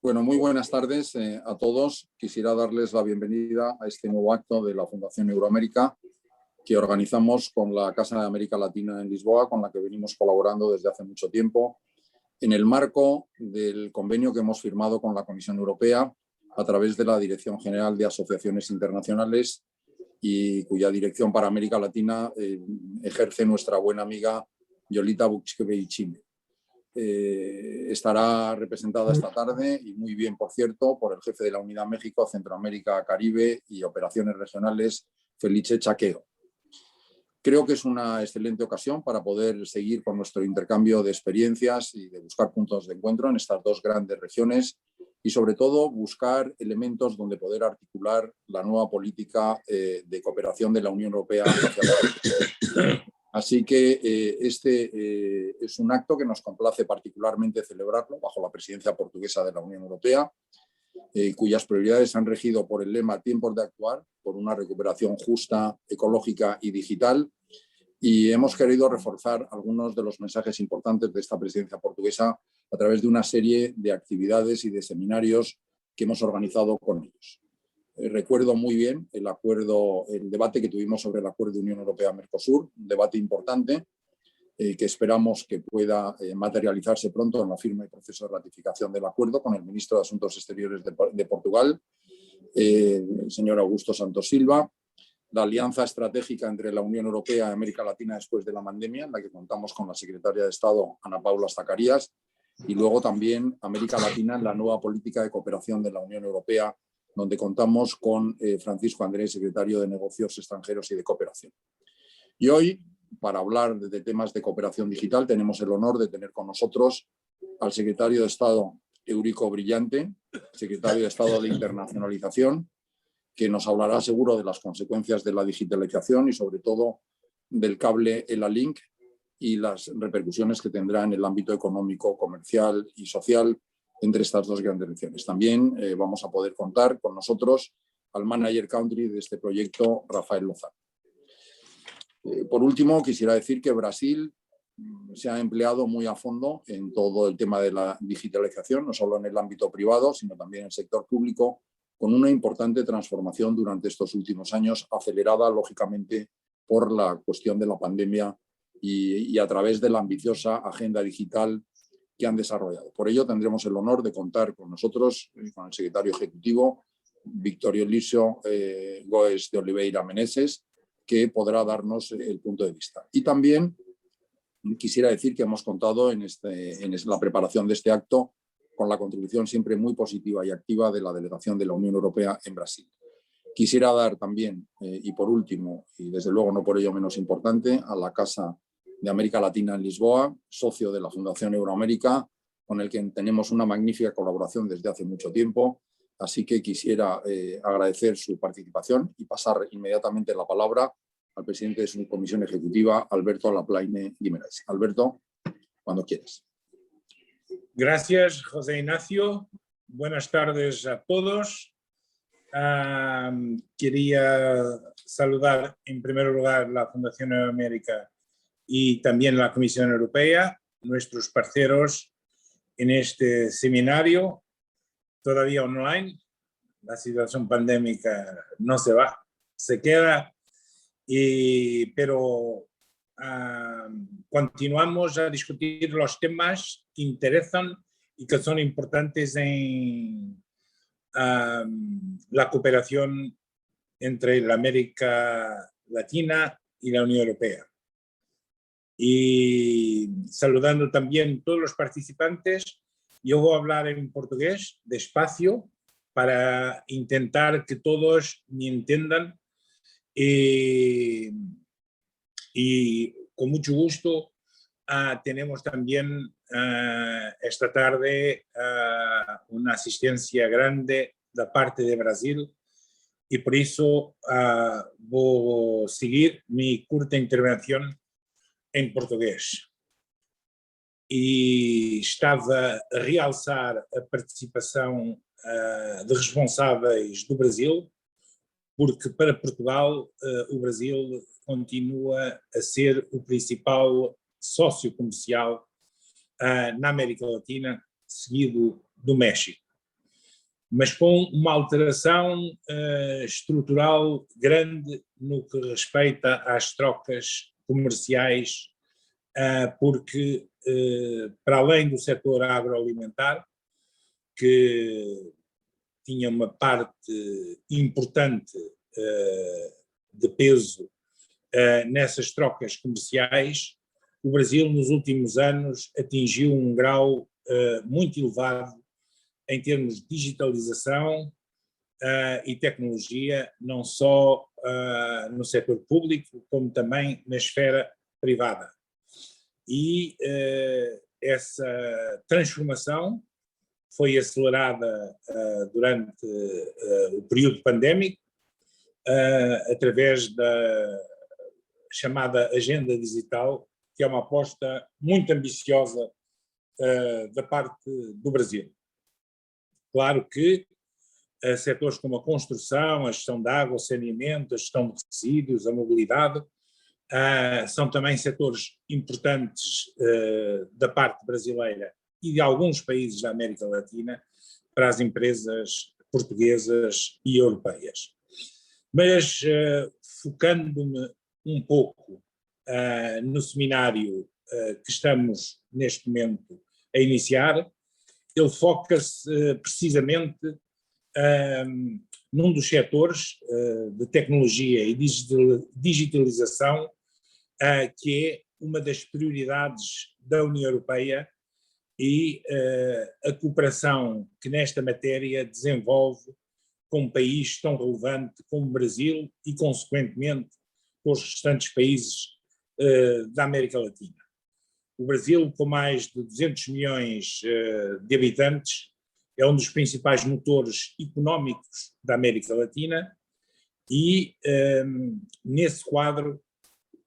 Bueno, muy buenas tardes a todos. Quisiera darles la bienvenida a este nuevo acto de la Fundación Euroamérica que organizamos con la Casa de América Latina en Lisboa, con la que venimos colaborando desde hace mucho tiempo, en el marco del convenio que hemos firmado con la Comisión Europea a través de la Dirección General de Asociaciones Internacionales y cuya dirección para América Latina ejerce nuestra buena amiga Yolita Buchkeveichime. Estará representada esta tarde, y muy bien, por cierto, por el jefe de la Unidad México, Centroamérica, Caribe y Operaciones Regionales, Felice Chaqueo. Creo que es una excelente ocasión para poder seguir con nuestro intercambio de experiencias y de buscar puntos de encuentro en estas dos grandes regiones y, sobre todo, buscar elementos donde poder articular la nueva política de cooperación de la Unión Europea hacia la... Así que este es un acto que nos complace particularmente celebrarlo bajo la presidencia portuguesa de la Unión Europea, cuyas prioridades han regido por el lema "Tiempos de actuar", por una recuperación justa, ecológica y digital. Y hemos querido reforzar algunos de los mensajes importantes de esta presidencia portuguesa a través de una serie de actividades y de seminarios que hemos organizado con ellos. Recuerdo muy bien el debate que tuvimos sobre el acuerdo de Unión Europea-Mercosur, un debate importante que esperamos que pueda materializarse pronto en la firma y proceso de ratificación del acuerdo con el ministro de Asuntos Exteriores de Portugal, el señor Augusto Santos Silva, la alianza estratégica entre la Unión Europea y América Latina después de la pandemia, en la que contamos con la secretaria de Estado, Ana Paula Zacarías, y luego también América Latina en la nueva política de cooperación de la Unión Europea, donde contamos con Francisco Andrés, secretario de Negocios Extranjeros y de Cooperación. Y hoy, para hablar de temas de cooperación digital, tenemos el honor de tener con nosotros al secretario de Estado Eurico Brillante, secretario de Estado de Internacionalización, que nos hablará seguro de las consecuencias de la digitalización y, sobre todo, del cable ELA-Link y las repercusiones que tendrá en el ámbito económico, comercial y social entre estas dos grandes regiones. También vamos a poder contar con nosotros al manager country de este proyecto, Rafael Lozano. Por último, quisiera decir que Brasil se ha empleado muy a fondo en todo el tema de la digitalización, no solo en el ámbito privado, sino también en el sector público, con una importante transformación durante estos últimos años, acelerada, lógicamente, por la cuestión de la pandemia y a través de la ambiciosa agenda digital que han desarrollado. Por ello, tendremos el honor de contar con nosotros, con el secretario ejecutivo, Victorio Lísio Goes de Oliveira Meneses, que podrá darnos el punto de vista. Y también quisiera decir que hemos contado en la preparación de este acto con la contribución siempre muy positiva y activa de la delegación de la Unión Europea en Brasil. Quisiera dar también, y por último, y desde luego no por ello menos importante, a la Casa de América Latina en Lisboa, socio de la Fundación Euroamérica, con el que tenemos una magnífica colaboración desde hace mucho tiempo. Así que quisiera agradecer su participación y pasar inmediatamente la palabra al presidente de su comisión ejecutiva, Alberto Laplaine Guimarães. Alberto, cuando quieras. Gracias, José Ignacio. Buenas tardes a todos. Quería saludar en primer lugar la Fundación Euroamérica y también la Comisión Europea, nuestros parceros en este seminario, todavía online. La situación pandémica no se va, se queda, pero continuamos a discutir los temas que interesan y que son importantes en la cooperación entre la América Latina y la Unión Europea. Y saludando también a todos los participantes, yo voy a hablar en portugués, despacio, para intentar que todos me entiendan y con mucho gusto tenemos también esta tarde una asistencia grande de parte de Brasil y por eso voy a seguir mi corta intervención em português. E estava a realçar a participação de responsáveis do Brasil, porque para Portugal o Brasil continua a ser o principal sócio comercial na América Latina, seguido do México. mas com uma alteração estrutural grande no que respeita às trocas comerciais, porque, para além do setor agroalimentar, que tinha uma parte importante de peso nessas trocas comerciais, o Brasil nos últimos anos atingiu um grau muito elevado em termos de digitalização e tecnologia, não só no setor público, como também na esfera privada. E essa transformação foi acelerada durante o período pandémico, através da chamada Agenda Digital, que é uma aposta muito ambiciosa da parte do Brasil. Claro que setores como a construção, a gestão de água, o saneamento, a gestão de resíduos, a mobilidade, são também setores importantes da parte brasileira e de alguns países da América Latina para as empresas portuguesas e europeias. Mas, focando-me um pouco no seminário que estamos neste momento a iniciar, ele foca-se precisamente num dos setores de tecnologia e digitalização, que é uma das prioridades da União Europeia e a cooperação que nesta matéria desenvolve com um país tão relevante como o Brasil e, consequentemente, com os restantes países da América Latina. O Brasil, com mais de 200 milhões de habitantes, é um dos principais motores económicos da América Latina e, nesse quadro,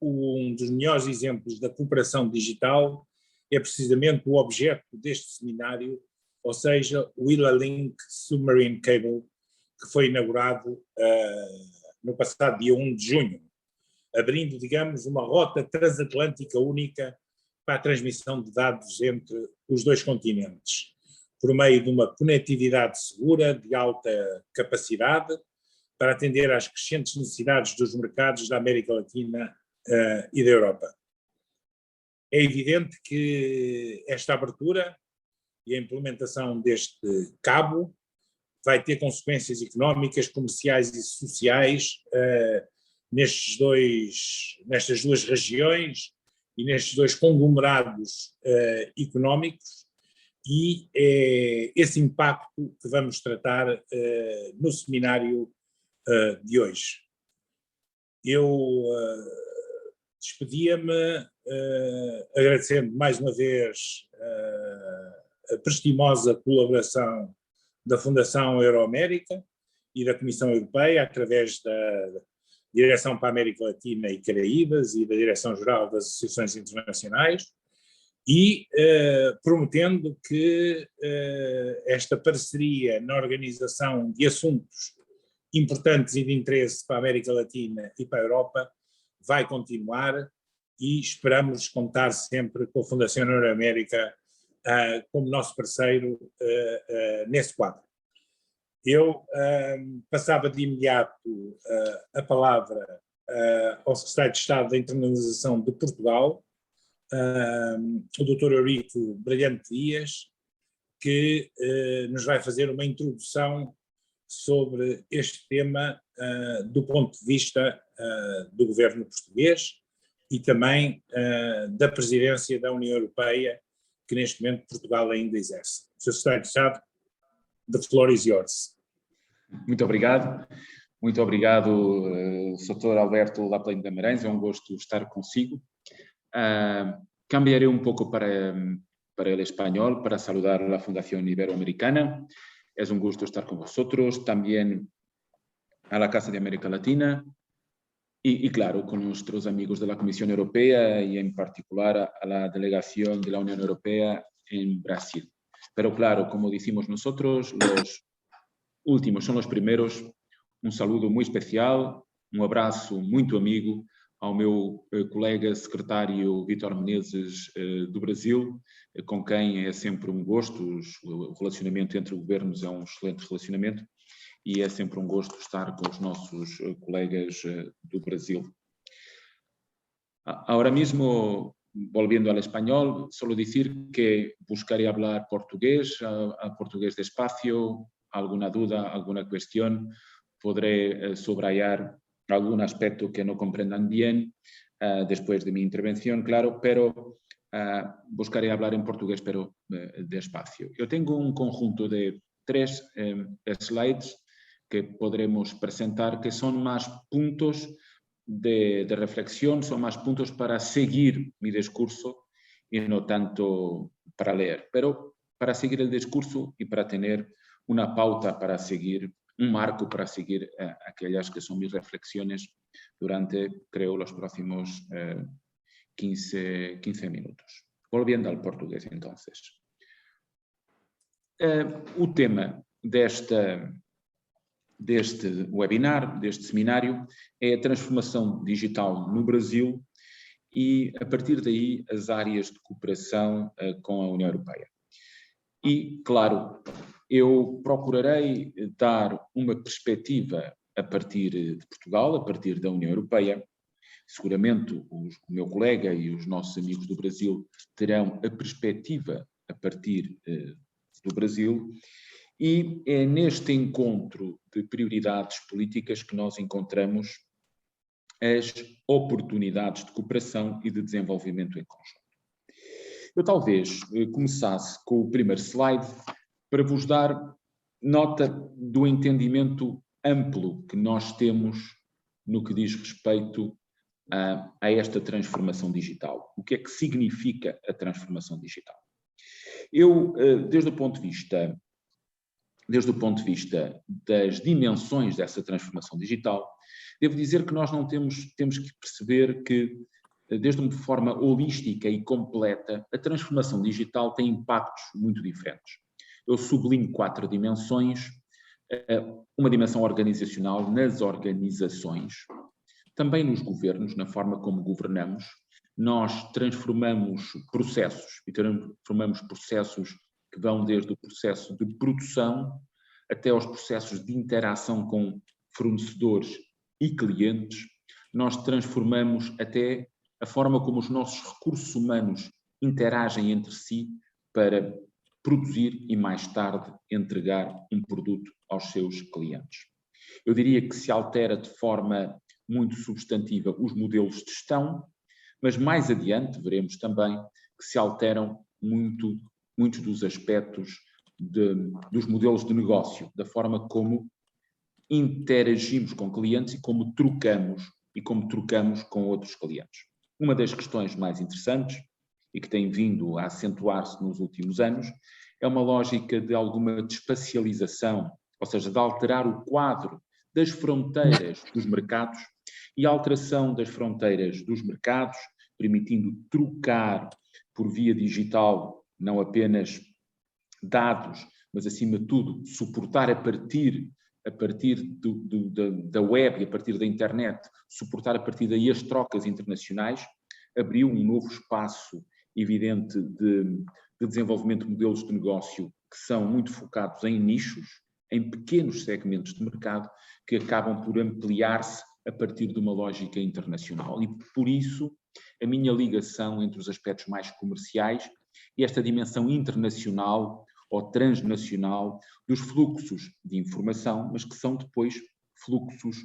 um dos melhores exemplos da cooperação digital é precisamente o objeto deste seminário, ou seja, o ILA-Link Submarine Cable, que foi inaugurado no passado dia 1 de junho, abrindo, digamos, uma rota transatlântica única para a transmissão de dados entre os dois continentes, por meio de uma conectividade segura, de alta capacidade, para atender às crescentes necessidades dos mercados da América Latina e da Europa. É evidente que esta abertura e a implementação deste cabo vai ter consequências económicas, comerciais e sociais nestas duas regiões e nestes dois conglomerados económicos, e é esse impacto que vamos tratar no seminário de hoje. Eu despedia-me agradecendo mais uma vez a prestimosa colaboração da Fundação Euroamérica e da Comissão Europeia, através da Direção para a América Latina e Caraíbas e da Direção-Geral das Associações Internacionais, e prometendo que esta parceria na organização de assuntos importantes e de interesse para a América Latina e para a Europa vai continuar, e esperamos contar sempre com a Fundação Euroamérica como nosso parceiro nesse quadro. Eu passava de imediato a palavra ao Secretário de Estado da Internacionalização de Portugal, o Dr. Eurico Brilhante Dias, que nos vai fazer uma introdução sobre este tema do ponto de vista do governo português e também da presidência da União Europeia, que neste momento Portugal ainda exerce. Sr. Secretário de Estado, the floor is yours. Muito obrigado, Sr. Alberto Laplane de Guimarães, é um gosto estar consigo. Cambiaré un poco para el español, para saludar a la Fundación Iberoamericana. Es un gusto estar con vosotros, también a la Casa de América Latina y claro, con nuestros amigos de la Comisión Europea y en particular a la delegación de la Unión Europea en Brasil. Pero claro, como decimos nosotros, los últimos son los primeros. Un saludo muy especial, un abrazo muy amigo ao meu colega secretário Vítor Menezes do Brasil, com quem é sempre um gosto, o relacionamento entre governos é um excelente relacionamento e é sempre um gosto estar com os nossos colegas do Brasil. Ahora mismo, volviendo al español, solo decir que buscaré hablar portugués, a portugués despacio, alguna duda, alguna cuestión, podré subrayar algún aspecto que no comprendan bien después de mi intervención, claro, pero buscaré hablar en portugués, pero despacio. Yo tengo un conjunto de 3 slides que podremos presentar, que son más puntos de reflexión, son más puntos para seguir mi discurso y no tanto para leer, pero para seguir el discurso y para tener una pauta para seguir, un marco para seguir aquellas que son mis reflexiones durante, creo, los próximos 15 minutos. Volviendo al portugués, entonces. O tema deste webinar, deste seminário, é a transformação digital no Brasil e, a partir daí, as áreas de cooperação com a União Europeia. E, claro, eu procurarei dar uma perspectiva a partir de Portugal, a partir da União Europeia. Seguramente o meu colega e os nossos amigos do Brasil terão a perspectiva a partir do Brasil. E é neste encontro de prioridades políticas que nós encontramos as oportunidades de cooperação e de desenvolvimento em conjunto. Eu talvez começasse com o primeiro slide para vos dar nota do entendimento amplo que nós temos no que diz respeito a esta transformação digital. O que é que significa a transformação digital? Eu, desde o ponto de vista das dimensões dessa transformação digital, devo dizer que nós não temos que perceber que, desde uma forma holística e completa, a transformação digital tem impactos muito diferentes. Eu sublinho 4 dimensões, uma dimensão organizacional nas organizações, também nos governos, na forma como governamos. Nós transformamos processos, e transformamos processos que vão desde o processo de produção até aos processos de interação com fornecedores e clientes. Nós transformamos até a forma como os nossos recursos humanos interagem entre si para produzir e mais tarde entregar um produto aos seus clientes. Eu diria que se altera de forma muito substantiva os modelos de gestão, mas mais adiante veremos também que se alteram muitos dos aspectos dos modelos de negócio, da forma como interagimos com clientes e como trocamos com outros clientes. Uma das questões mais interessantes e que tem vindo a acentuar-se nos últimos anos é uma lógica de alguma despacialização, ou seja, de alterar o quadro das fronteiras dos mercados e a alteração das fronteiras dos mercados, permitindo trocar por via digital não apenas dados, mas acima de tudo suportar a partir da web e a partir da internet, suportar a partir daí as trocas internacionais, abriu um novo espaço evidente de desenvolvimento de modelos de negócio que são muito focados em nichos, em pequenos segmentos de mercado, que acabam por ampliar-se a partir de uma lógica internacional. E por isso, a minha ligação entre os aspectos mais comerciais e esta dimensão internacional ou transnacional dos fluxos de informação, mas que são depois fluxos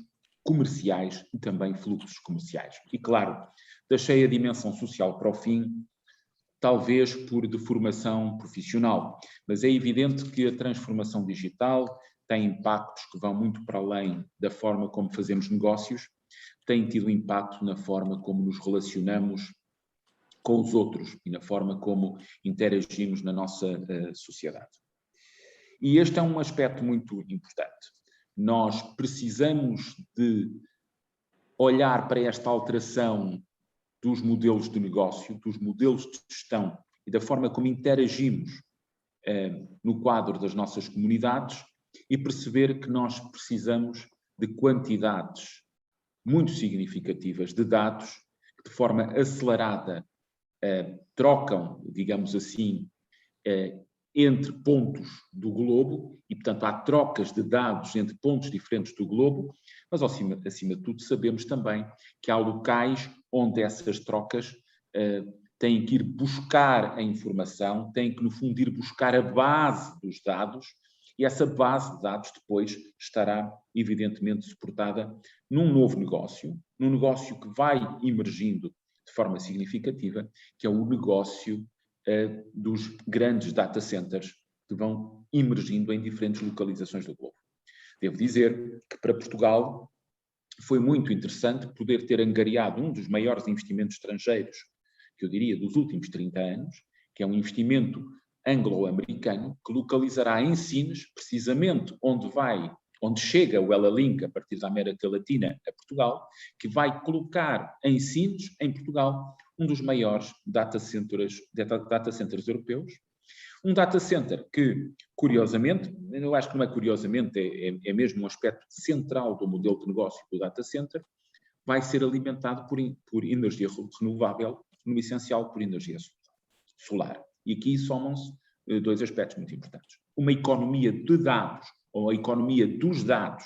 comerciais e também fluxos comerciais. E claro, deixei a dimensão social para o fim, talvez por deformação profissional, mas é evidente que a transformação digital tem impactos que vão muito para além da forma como fazemos negócios, tem tido impacto na forma como nos relacionamos com os outros e na forma como interagimos na nossa sociedade. E este é um aspecto muito importante. Nós precisamos de olhar para esta alteração dos modelos de negócio, dos modelos de gestão e da forma como interagimos no quadro das nossas comunidades e perceber que nós precisamos de quantidades muito significativas de dados que de forma acelerada trocam, digamos assim, entre pontos do globo e, portanto, há trocas de dados entre pontos diferentes do globo, mas, acima de tudo, sabemos também que há locais onde essas trocas têm que ir buscar a informação, têm que, no fundo, ir buscar a base dos dados, e essa base de dados depois estará, evidentemente, suportada num novo negócio, num negócio que vai emergindo de forma significativa, que é o negócio dos grandes data centers que vão emergindo em diferentes localizações do globo. Devo dizer que para Portugal foi muito interessante poder ter angariado um dos maiores investimentos estrangeiros, que eu diria dos últimos 30 anos, que é um investimento anglo-americano, que localizará em Sines, precisamente onde chega o Ela Link a partir da América Latina a Portugal, que vai colocar em Sines, em Portugal, um dos maiores data centers europeus. Um data center que, curiosamente, eu acho que não é curiosamente, é mesmo um aspecto central do modelo de negócio do data center, vai ser alimentado por energia renovável, no essencial por energia solar. E aqui somam-se dois aspectos muito importantes. Uma economia de dados, ou a economia dos dados,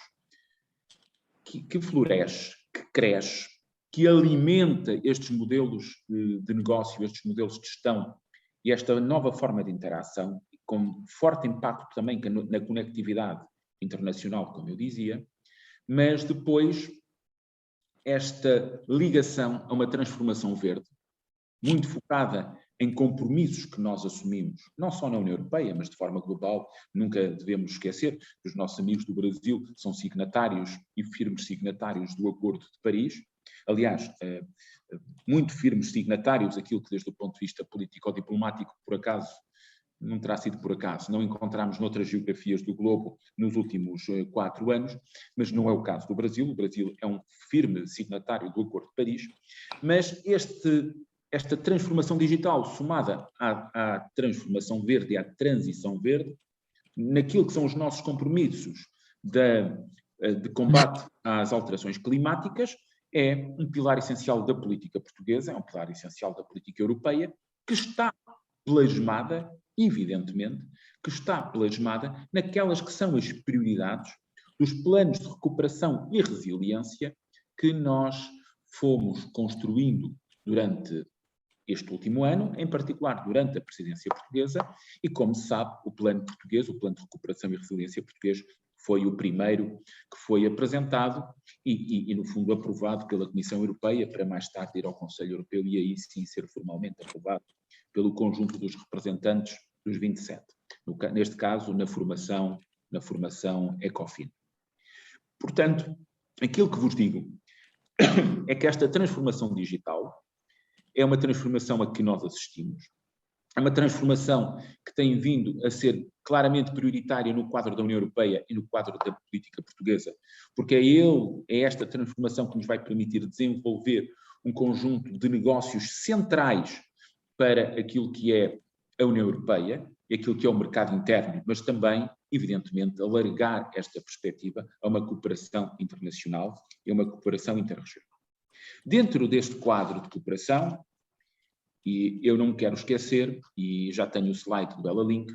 que floresce, que cresce, que alimenta estes modelos de negócio, estes modelos de gestão e esta nova forma de interação, com forte impacto também na conectividade internacional, como eu dizia, mas depois esta ligação a uma transformação verde, muito focada em compromissos que nós assumimos, não só na União Europeia, mas de forma global. Nunca devemos esquecer que os nossos amigos do Brasil são signatários e firmes signatários do Acordo de Paris. Aliás, muito firmes signatários, aquilo que desde o ponto de vista político-diplomático, por acaso, não terá sido por acaso, não encontramos noutras geografias do globo nos últimos 4 anos, mas não é o caso do Brasil. O Brasil é um firme signatário do Acordo de Paris, mas esta transformação digital somada à transformação verde e à transição verde, naquilo que são os nossos compromissos de combate às alterações climáticas, é um pilar essencial da política portuguesa, é um pilar essencial da política europeia, que está plasmada, evidentemente, que está plasmada naquelas que são as prioridades dos planos de recuperação e resiliência que nós fomos construindo durante este último ano, em particular durante a presidência portuguesa, e como se sabe, o plano português, o plano de recuperação e resiliência português, foi o primeiro que foi apresentado e, no fundo, aprovado pela Comissão Europeia, para mais tarde ir ao Conselho Europeu e aí sim ser formalmente aprovado pelo conjunto dos representantes dos 27. Neste caso, na formação ECOFIN. Portanto, aquilo que vos digo é que esta transformação digital é uma transformação a que nós assistimos. É uma transformação que tem vindo a ser claramente prioritária no quadro da União Europeia e no quadro da política portuguesa, porque é esta transformação que nos vai permitir desenvolver um conjunto de negócios centrais para aquilo que é a União Europeia e aquilo que é o mercado interno, mas também, evidentemente, alargar esta perspectiva a uma cooperação internacional e a uma cooperação interregional. Dentro deste quadro de cooperação, e eu não me quero esquecer, e já tenho o slide do Ela Link,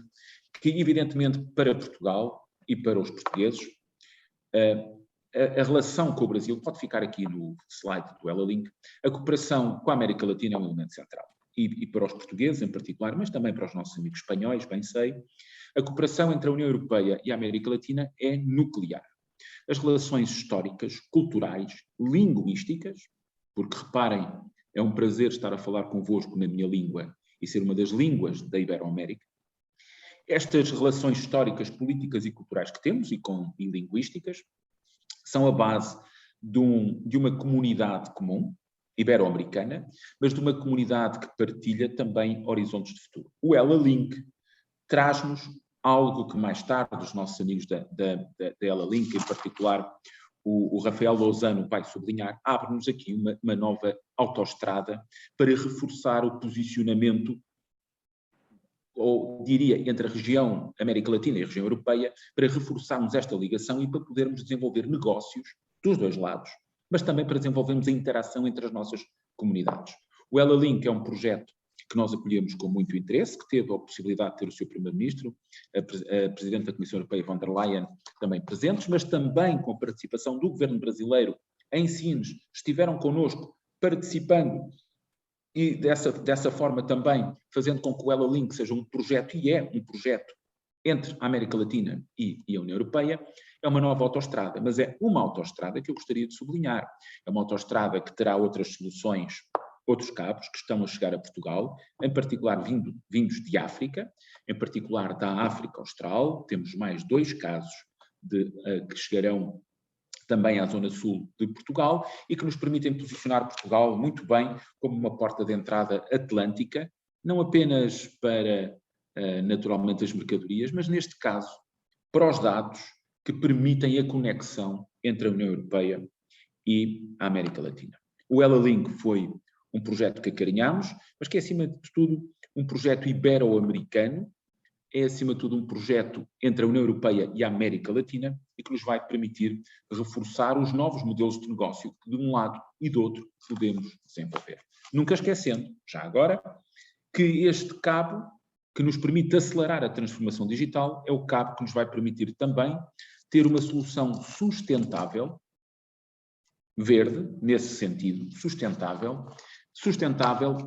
que evidentemente para Portugal e para os portugueses, a relação com o Brasil, pode ficar aqui no slide do Ela Link, a cooperação com a América Latina é um elemento central. E para os portugueses em particular, mas também para os nossos amigos espanhóis, bem sei, a cooperação entre a União Europeia e a América Latina é nuclear. As relações históricas, culturais, linguísticas, porque reparem, é um prazer estar a falar convosco na minha língua e ser uma das línguas da Ibero-América. Estas relações históricas, políticas e culturais que temos e linguísticas são a base de uma comunidade comum, ibero-americana, mas de uma comunidade que partilha também horizontes de futuro. O Ela Link traz-nos algo que mais tarde os nossos amigos da Ela Link, em particular o Rafael Lozano vai sublinhar, abre-nos aqui uma nova autoestrada para reforçar o posicionamento, ou diria, entre a região América Latina e a região Europeia, para reforçarmos esta ligação e para podermos desenvolver negócios dos dois lados, mas também para desenvolvermos a interação entre as nossas comunidades. O Ela Link é um projeto que nós acolhemos com muito interesse, que teve a possibilidade de ter o seu primeiro-ministro, a Presidente da Comissão Europeia, von der Leyen, também presentes, mas também com a participação do governo brasileiro em Sines, estiveram connosco participando e dessa forma também fazendo com que o Ela Link seja um projeto, e é um projeto entre a América Latina e a União Europeia. É uma nova autoestrada, mas é uma autoestrada que eu gostaria de sublinhar. É uma autoestrada que terá outras soluções, outros cabos que estão a chegar a Portugal, em particular vindos de África, em particular da África Austral. Temos mais 2 casos que chegarão também à zona sul de Portugal e que nos permitem posicionar Portugal muito bem como uma porta de entrada atlântica, não apenas para, naturalmente, as mercadorias, mas neste caso para os dados que permitem a conexão entre a União Europeia e a América Latina. O Ela Link foi um projeto que acarinhamos, mas que é, acima de tudo, um projeto ibero-americano, é, acima de tudo, um projeto entre a União Europeia e a América Latina e que nos vai permitir reforçar os novos modelos de negócio que, de um lado e do outro, podemos desenvolver. Nunca esquecendo, já agora, que este cabo que nos permite acelerar a transformação digital é o cabo que nos vai permitir também ter uma solução sustentável, verde, nesse sentido, sustentável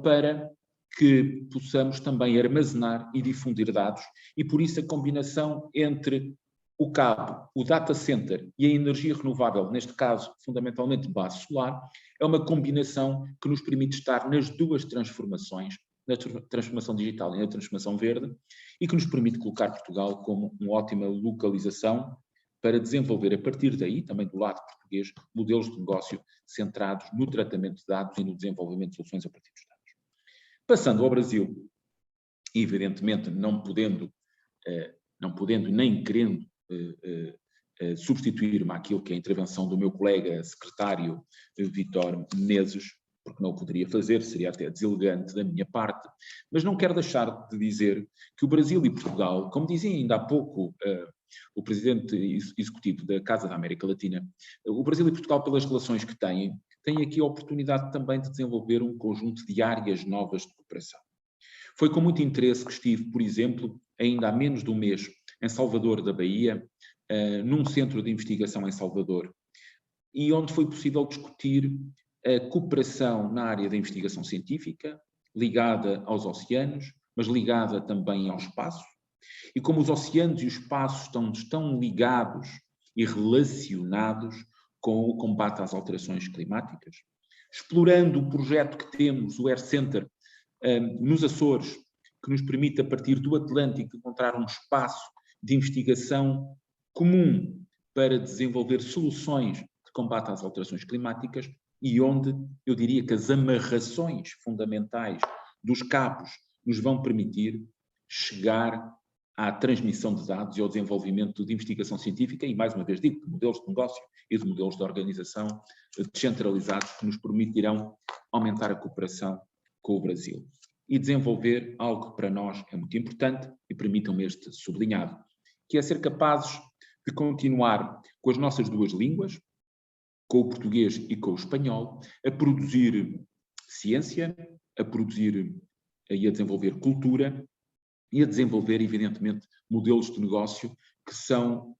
para que possamos também armazenar e difundir dados, e por isso a combinação entre o cabo, o data center e a energia renovável, neste caso fundamentalmente de base solar, é uma combinação que nos permite estar nas 2 transformações, na transformação digital e na transformação verde, e que nos permite colocar Portugal como uma ótima localização para desenvolver a partir daí, também do lado português, modelos de negócio centrados no tratamento de dados e no desenvolvimento de soluções a partir dos dados. Passando ao Brasil, evidentemente não podendo nem querendo substituir-me àquilo que é a intervenção do meu colega secretário Vítor Menezes, porque não o poderia fazer, seria até deselegante da minha parte, mas não quero deixar de dizer que o Brasil e Portugal, como dizia ainda há pouco o presidente executivo da Casa da América Latina, o Brasil e Portugal, pelas relações que têm aqui a oportunidade também de desenvolver um conjunto de áreas novas de cooperação. Foi com muito interesse que estive, por exemplo, ainda há menos de um mês, em Salvador da Bahia, num centro de investigação em Salvador, e onde foi possível discutir a cooperação na área da investigação científica, ligada aos oceanos, mas ligada também ao espaço, e como os oceanos e o espaço estão ligados e relacionados com o combate às alterações climáticas, explorando o projeto que temos, o Air Center, nos Açores, que nos permite, a partir do Atlântico, encontrar um espaço de investigação comum para desenvolver soluções de combate às alterações climáticas e onde eu diria que as amarrações fundamentais dos cabos nos vão permitir chegar à transmissão de dados e ao desenvolvimento de investigação científica e, mais uma vez digo, de modelos de negócio e de modelos de organização descentralizados que nos permitirão aumentar a cooperação com o Brasil e desenvolver algo que para nós é muito importante, e permitam-me este sublinhado, que é ser capazes de continuar com as nossas 2 línguas, com o português e com o espanhol, a produzir ciência, a produzir e a desenvolver cultura e a desenvolver, evidentemente, modelos de negócio que são,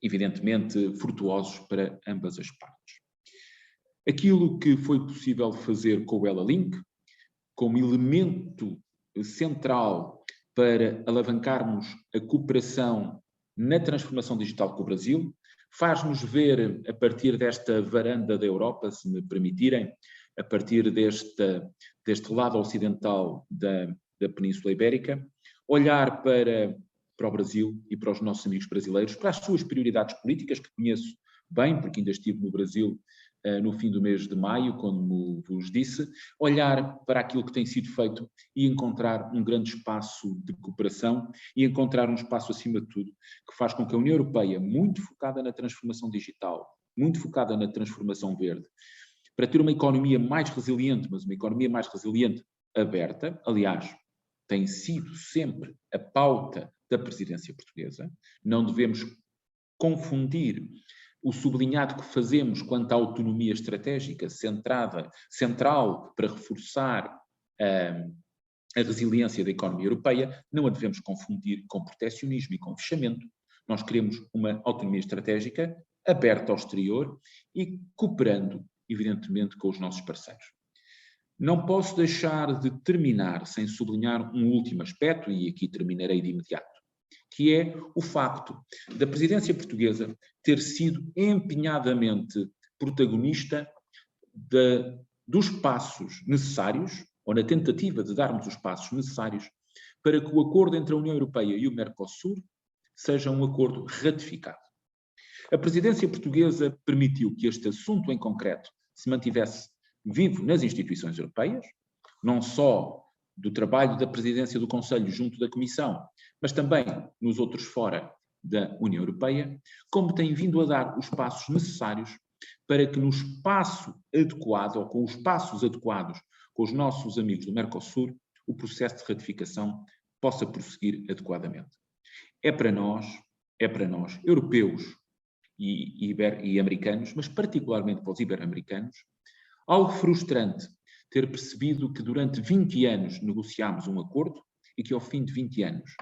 evidentemente, frutuosos para ambas as partes. Aquilo que foi possível fazer com o Ela Link, como elemento central para alavancarmos a cooperação na transformação digital com o Brasil, faz-nos ver, a partir desta varanda da Europa, se me permitirem, a partir deste lado ocidental da Península Ibérica, olhar para o Brasil e para os nossos amigos brasileiros, para as suas prioridades políticas, que conheço bem, porque ainda estive no Brasil no fim do mês de maio, como vos disse, olhar para aquilo que tem sido feito e encontrar um grande espaço de cooperação e encontrar um espaço, acima de tudo, que faz com que a União Europeia, muito focada na transformação digital, muito focada na transformação verde, para ter uma economia mais resiliente, mas uma economia mais resiliente aberta, aliás, tem sido sempre a pauta da presidência portuguesa. Não devemos confundir o sublinhado que fazemos quanto à autonomia estratégica central para reforçar a resiliência da economia europeia, não a devemos confundir com proteccionismo e com fechamento. Nós queremos uma autonomia estratégica aberta ao exterior e cooperando, evidentemente, com os nossos parceiros. Não posso deixar de terminar sem sublinhar um último aspecto, e aqui terminarei de imediato, que é o facto da presidência portuguesa ter sido empenhadamente protagonista dos passos necessários, ou na tentativa de darmos os passos necessários, para que o acordo entre a União Europeia e o Mercosul seja um acordo ratificado. A presidência portuguesa permitiu que este assunto em concreto se mantivesse vivo nas instituições europeias, não só do trabalho da presidência do Conselho junto da Comissão, mas também nos outros fora da União Europeia, como tem vindo a dar os passos necessários para que no espaço adequado, ou com os passos adequados com os nossos amigos do Mercosul, o processo de ratificação possa prosseguir adequadamente. É para nós, europeus e americanos, mas particularmente para os ibero-americanos, algo frustrante ter percebido que durante 20 anos negociámos um acordo e que ao fim de 20 anos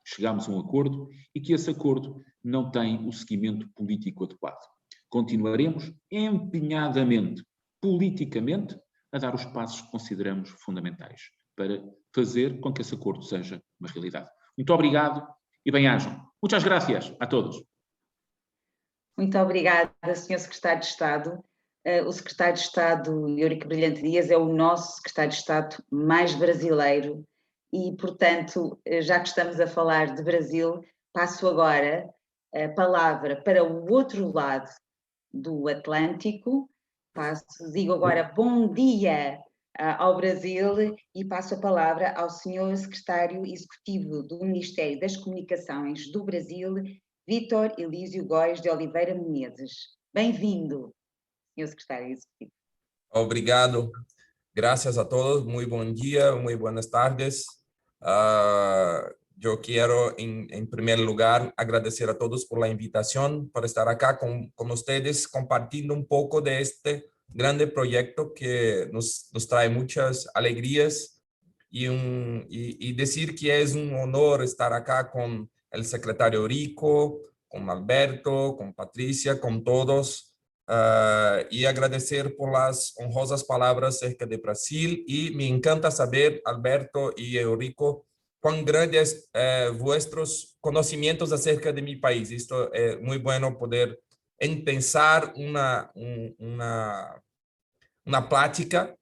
chegámos a um acordo e que esse acordo não tem o seguimento político adequado. Continuaremos empenhadamente, politicamente, a dar os passos que consideramos fundamentais para fazer com que esse acordo seja uma realidade. Muito obrigado e bem-ajam. Muitas gracias a todos. Muito obrigada, Sr. Secretário de Estado. O Secretário de Estado, Eurico Brilhante Dias, é o nosso Secretário de Estado mais brasileiro e, portanto, já que estamos a falar de Brasil, passo agora a palavra para o outro lado do Atlântico. Digo agora bom dia ao Brasil e passo a palavra ao Sr. Secretário Executivo do Ministério das Comunicações do Brasil, Vítor Elísio Góes de Oliveira Menezes. Bem-vindo, Sr. Secretário Executivo. Obrigado. Gracias a todos. Muy buen día, muy buenas tardes. Yo quiero, en primer lugar, agradecer a todos por la invitación, por estar acá con ustedes, compartiendo un poco de este grande proyecto que nos trae muchas alegrías y decir que es un honor estar acá con el secretario Eurico, con Alberto, con Patricia, con todos, y agradecer por las honrosas palabras acerca de Brasil. Y me encanta saber, Alberto y Eurico, cuán grandes vuestros conocimientos acerca de mi país. Esto es muy bueno poder pensar una plática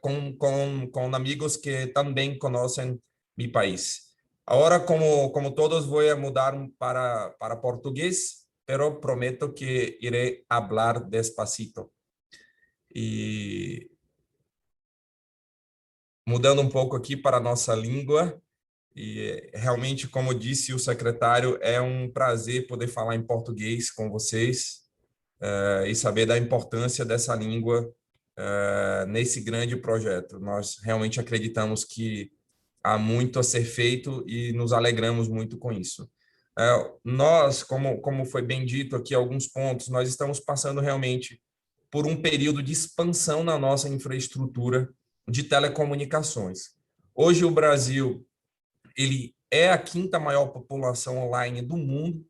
con amigos que también conocen mi país. Ahora, como todos, voy a mudar para portugués, pero prometo que iré hablar despacito. E mudando um pouco aqui para a nossa língua, e realmente, como disse o secretário, é um prazer poder falar em português com vocês e saber da importância dessa língua nesse grande projeto. Nós realmente acreditamos que há muito a ser feito e nos alegramos muito com isso. Nós, como foi bem dito aqui, alguns pontos, nós estamos passando realmente por um período de expansão na nossa infraestrutura de telecomunicações. Hoje o Brasil ele é a 5ª maior população online do mundo.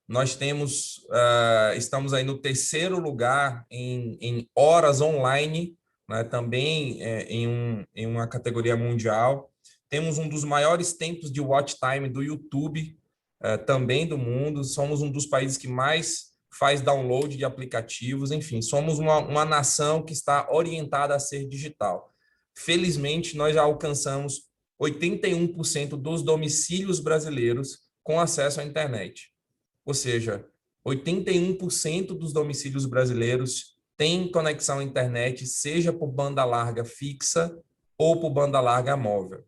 Nós estamos aí no 3º lugar em horas online, né, também em uma categoria mundial. Temos um dos maiores tempos de watch time do YouTube, também do mundo. Somos um dos países que mais faz download de aplicativos. Enfim, somos uma nação que está orientada a ser digital. Felizmente, nós já alcançamos 81% dos domicílios brasileiros com acesso à internet. Ou seja, 81% dos domicílios brasileiros têm conexão à internet, seja por banda larga fixa ou por banda larga móvel.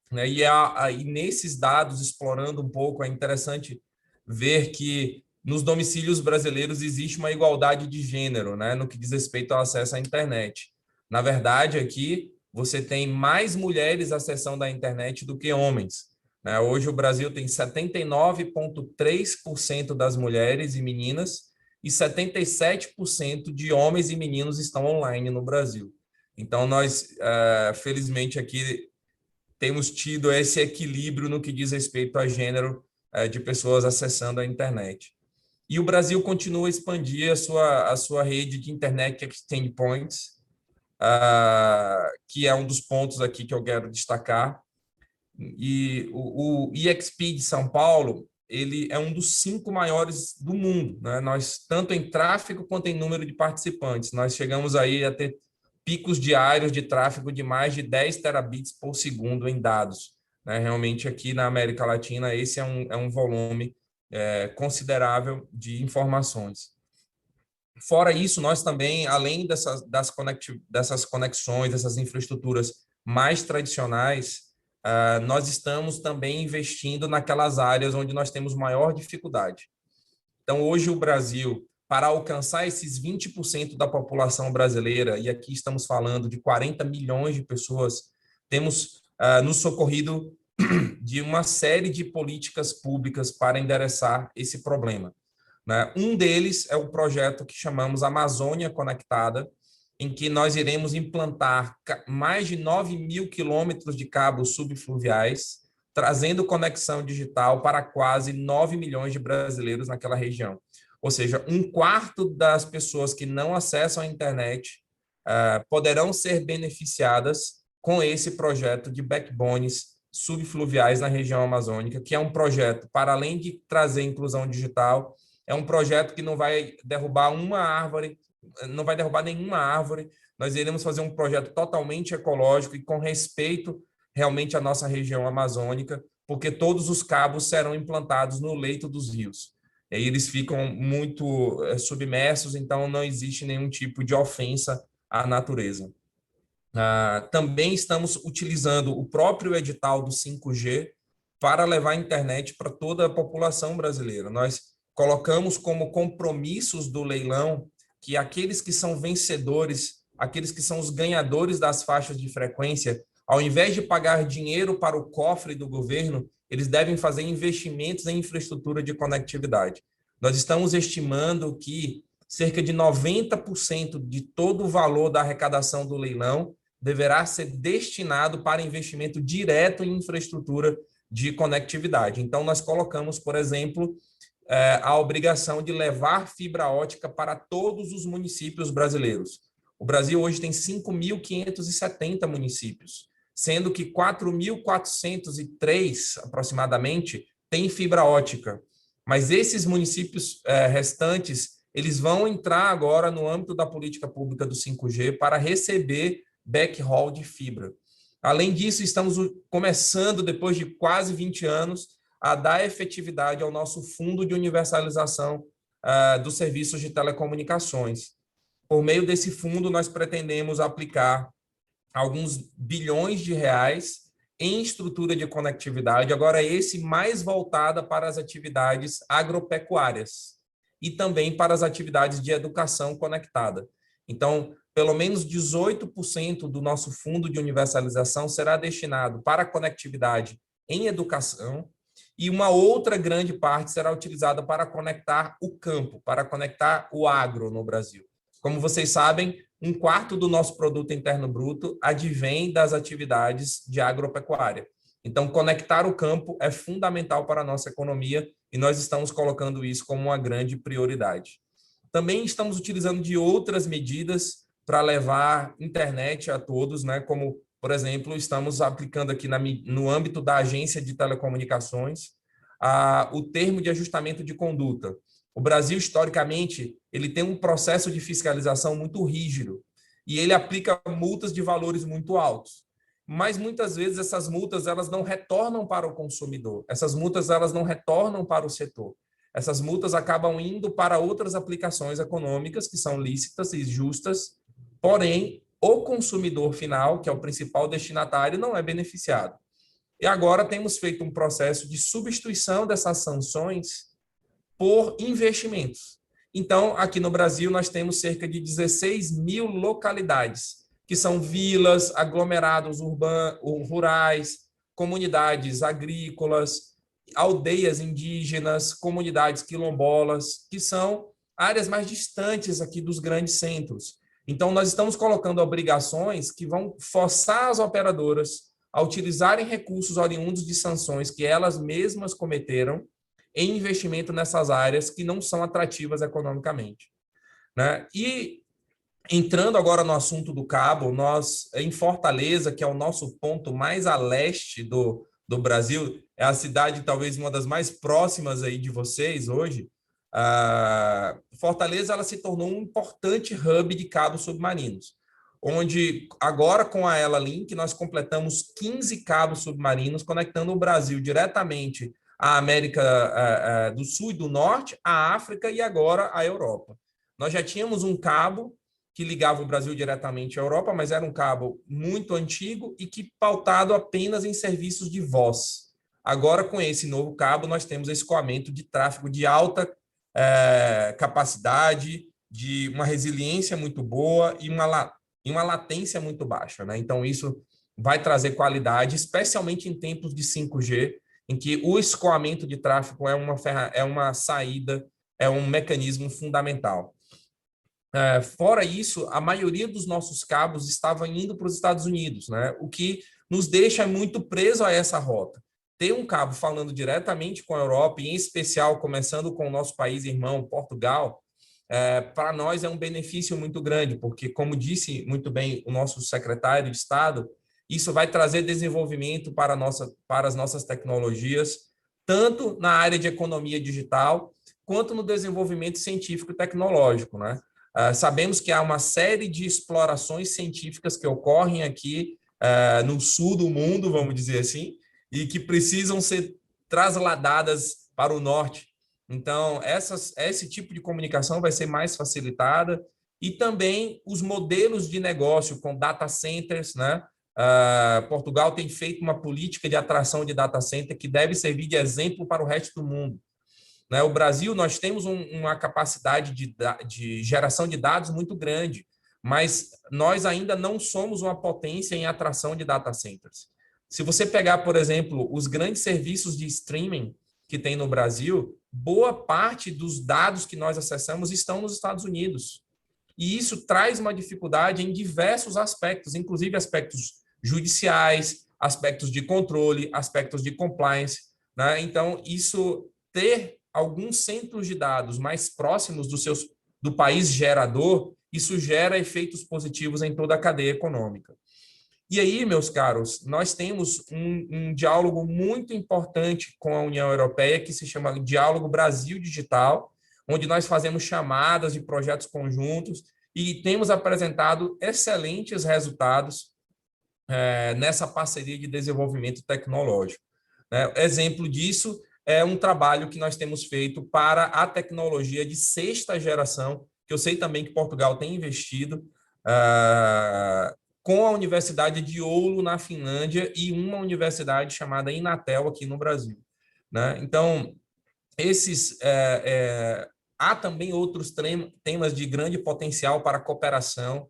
E nesses dados, explorando um pouco, é interessante ver que nos domicílios brasileiros existe uma igualdade de gênero, né, no que diz respeito ao acesso à internet. Na verdade, aqui você tem mais mulheres acessando a internet do que homens. né? Hoje o Brasil tem 79,3% das mulheres e meninas e 77% de homens e meninos estão online no Brasil. Então, nós, felizmente, aqui temos tido esse equilíbrio no que diz respeito a gênero de pessoas acessando a internet. E o Brasil continua a expandir a sua rede de Internet Exchange Points, que é um dos pontos aqui que eu quero destacar. E o EXP de São Paulo, ele é um dos 5 maiores do mundo, né? Nós, tanto em tráfego quanto em número de participantes, nós chegamos aí a ter picos diários de tráfego de mais de 10 terabits por segundo em dados, né? Realmente, aqui na América Latina, esse é um volume considerável de informações. Fora isso, nós também, além dessas conexões, dessas infraestruturas mais tradicionais, nós estamos também investindo naquelas áreas onde nós temos maior dificuldade. Então, hoje o Brasil, para alcançar esses 20% da população brasileira, e aqui estamos falando de 40 milhões de pessoas, temos nos socorrido de uma série de políticas públicas para endereçar esse problema, né? Um deles é o projeto que chamamos Amazônia Conectada, em que nós iremos implantar mais de 9.000 quilômetros de cabos subfluviais, trazendo conexão digital para quase 9 milhões de brasileiros naquela região. Ou seja, 1/4 das pessoas que não acessam a internet poderão ser beneficiadas com esse projeto de backbones subfluviais na região amazônica, que é um projeto, para além de trazer inclusão digital, é um projeto que não vai derrubar uma árvore, não vai derrubar nenhuma árvore. Nós iremos fazer um projeto totalmente ecológico e com respeito realmente à nossa região amazônica, porque todos os cabos serão implantados no leito dos rios. E aí eles ficam muito submersos, então não existe nenhum tipo de ofensa à natureza. Também estamos utilizando o próprio edital do 5G para levar a internet para toda a população brasileira. Nós colocamos como compromissos do leilão que aqueles que são vencedores, aqueles que são os ganhadores das faixas de frequência, ao invés de pagar dinheiro para o cofre do governo, eles devem fazer investimentos em infraestrutura de conectividade. Nós estamos estimando que cerca de 90% de todo o valor da arrecadação do leilão deverá ser destinado para investimento direto em infraestrutura de conectividade. Então, nós colocamos, por exemplo, a obrigação de levar fibra ótica para todos os municípios brasileiros. O Brasil hoje tem 5.570 municípios, sendo que 4.403, aproximadamente, têm fibra ótica. Mas esses municípios restantes, eles vão entrar agora no âmbito da política pública do 5G para receber backhaul de fibra. Além disso, estamos começando, depois de quase 20 anos, a dar efetividade ao nosso fundo de universalização dos serviços de telecomunicações. Por meio desse fundo, nós pretendemos aplicar alguns bilhões de reais em estrutura de conectividade, agora esse mais voltada para as atividades agropecuárias e também para as atividades de educação conectada. Então, pelo menos 18% do nosso fundo de universalização será destinado para a conectividade em educação e uma outra grande parte será utilizada para conectar o campo, para conectar o agro no Brasil. Como vocês sabem, 1/4 do nosso produto interno bruto advém das atividades de agropecuária. Então, conectar o campo é fundamental para a nossa economia e nós estamos colocando isso como uma grande prioridade. Também estamos utilizando de outras medidas para levar internet a todos, né? Como, por exemplo, estamos aplicando aqui no âmbito da Agência de Telecomunicações o termo de ajustamento de conduta. O Brasil, historicamente, ele tem um processo de fiscalização muito rígido e ele aplica multas de valores muito altos. Mas, muitas vezes, essas multas elas não retornam para o consumidor, essas multas elas não retornam para o setor. Essas multas acabam indo para outras aplicações econômicas que são lícitas e justas, porém, o consumidor final, que é o principal destinatário, não é beneficiado. E agora temos feito um processo de substituição dessas sanções por investimentos. Então, aqui no Brasil, nós temos cerca de 16.000 localidades, que são vilas, aglomerados urbanos, rurais, comunidades agrícolas, aldeias indígenas, comunidades quilombolas, que são áreas mais distantes aqui dos grandes centros. Então, nós estamos colocando obrigações que vão forçar as operadoras a utilizarem recursos oriundos de sanções que elas mesmas cometeram em investimento nessas áreas que não são atrativas economicamente, né? E entrando agora no assunto do cabo, nós, em Fortaleza, que é o nosso ponto mais a leste do Brasil, é a cidade talvez uma das mais próximas aí de vocês hoje, Fortaleza ela se tornou um importante hub de cabos submarinos, onde agora com a Ela Link nós completamos 15 cabos submarinos conectando o Brasil diretamente à América do Sul e do Norte, à África e agora à Europa. Nós já tínhamos um cabo que ligava o Brasil diretamente à Europa, mas era um cabo muito antigo e que pautado apenas em serviços de voz. Agora, com esse novo cabo, nós temos escoamento de tráfego de alta capacidade, de uma resiliência muito boa e uma latência muito baixa, né? Então, isso vai trazer qualidade, especialmente em tempos de 5G, em que o escoamento de tráfego é uma saída, é um mecanismo fundamental. Fora isso, a maioria dos nossos cabos estava indo para os Estados Unidos, né? O que nos deixa muito preso a essa rota. Ter um cabo falando diretamente com a Europa, e em especial começando com o nosso país irmão, Portugal, para nós é um benefício muito grande, porque, como disse muito bem o nosso secretário de Estado, isso vai trazer desenvolvimento para as nossas tecnologias, tanto na área de economia digital, quanto no desenvolvimento científico e tecnológico, né? Sabemos que há uma série de explorações científicas que ocorrem aqui no sul do mundo, vamos dizer assim, e que precisam ser trasladadas para o norte. Então, esse tipo de comunicação vai ser mais facilitada, e também os modelos de negócio com data centers, né? Portugal tem feito uma política de atração de data center que deve servir de exemplo para o resto do mundo. O Brasil, nós temos uma capacidade de geração de dados muito grande, mas nós ainda não somos uma potência em atração de data centers. Se você pegar, por exemplo, os grandes serviços de streaming que tem no Brasil, boa parte dos dados que nós acessamos estão nos Estados Unidos. E isso traz uma dificuldade em diversos aspectos, inclusive aspectos judiciais, aspectos de controle, aspectos de compliance, né? Então, isso ter alguns centros de dados mais próximos do país gerador, isso gera efeitos positivos em toda a cadeia econômica. E aí, meus caros, nós temos um diálogo muito importante com a União Europeia, que se chama Diálogo Brasil Digital, onde nós fazemos chamadas de projetos conjuntos e temos apresentado excelentes resultados nessa parceria de desenvolvimento tecnológico. Exemplo disso é um trabalho que nós temos feito para a tecnologia de 6ª geração, que eu sei também que Portugal tem investido, com a Universidade de Oulu, na Finlândia, e uma universidade chamada Inatel, aqui no Brasil, né? Então, há também outros temas de grande potencial para cooperação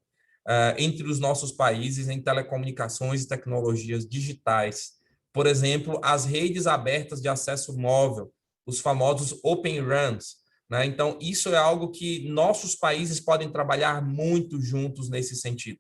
entre os nossos países em telecomunicações e tecnologias digitais. Por exemplo, as redes abertas de acesso móvel, os famosos Open RANs, né? Então, isso é algo que nossos países podem trabalhar muito juntos nesse sentido.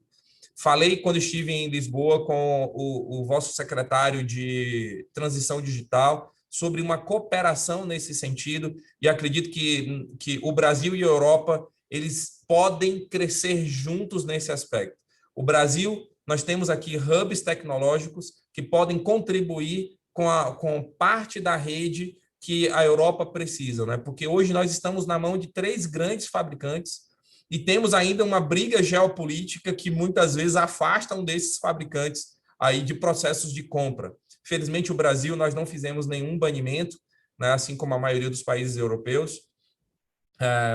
Falei quando estive em Lisboa com o vosso secretário de Transição Digital sobre uma cooperação nesse sentido, e acredito que o Brasil e a Europa eles podem crescer juntos nesse aspecto. O Brasil, nós temos aqui hubs tecnológicos que podem contribuir com parte da rede que a Europa precisa, né? Porque hoje nós estamos na mão de 3 grandes fabricantes e temos ainda uma briga geopolítica que muitas vezes afasta desses fabricantes aí de processos de compra. Felizmente, o Brasil, nós não fizemos nenhum banimento, né? Assim como a maioria dos países europeus,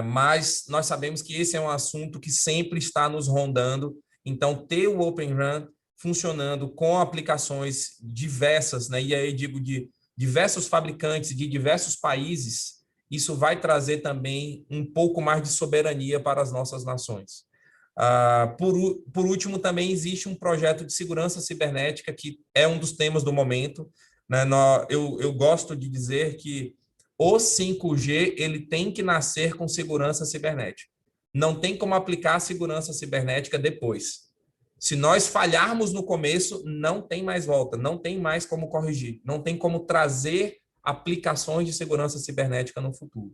mas nós sabemos que esse é um assunto que sempre está nos rondando. Então, ter o Open RAN funcionando com aplicações diversas, né? E aí digo de diversos fabricantes de diversos países, isso vai trazer também um pouco mais de soberania para as nossas nações. Por último, também existe um projeto de segurança cibernética que é um dos temas do momento, né? Eu gosto de dizer que o 5G ele tem que nascer com segurança cibernética. Não tem como aplicar a segurança cibernética depois. Se nós falharmos no começo, não tem mais volta, não tem mais como corrigir, não tem como trazer aplicações de segurança cibernética no futuro,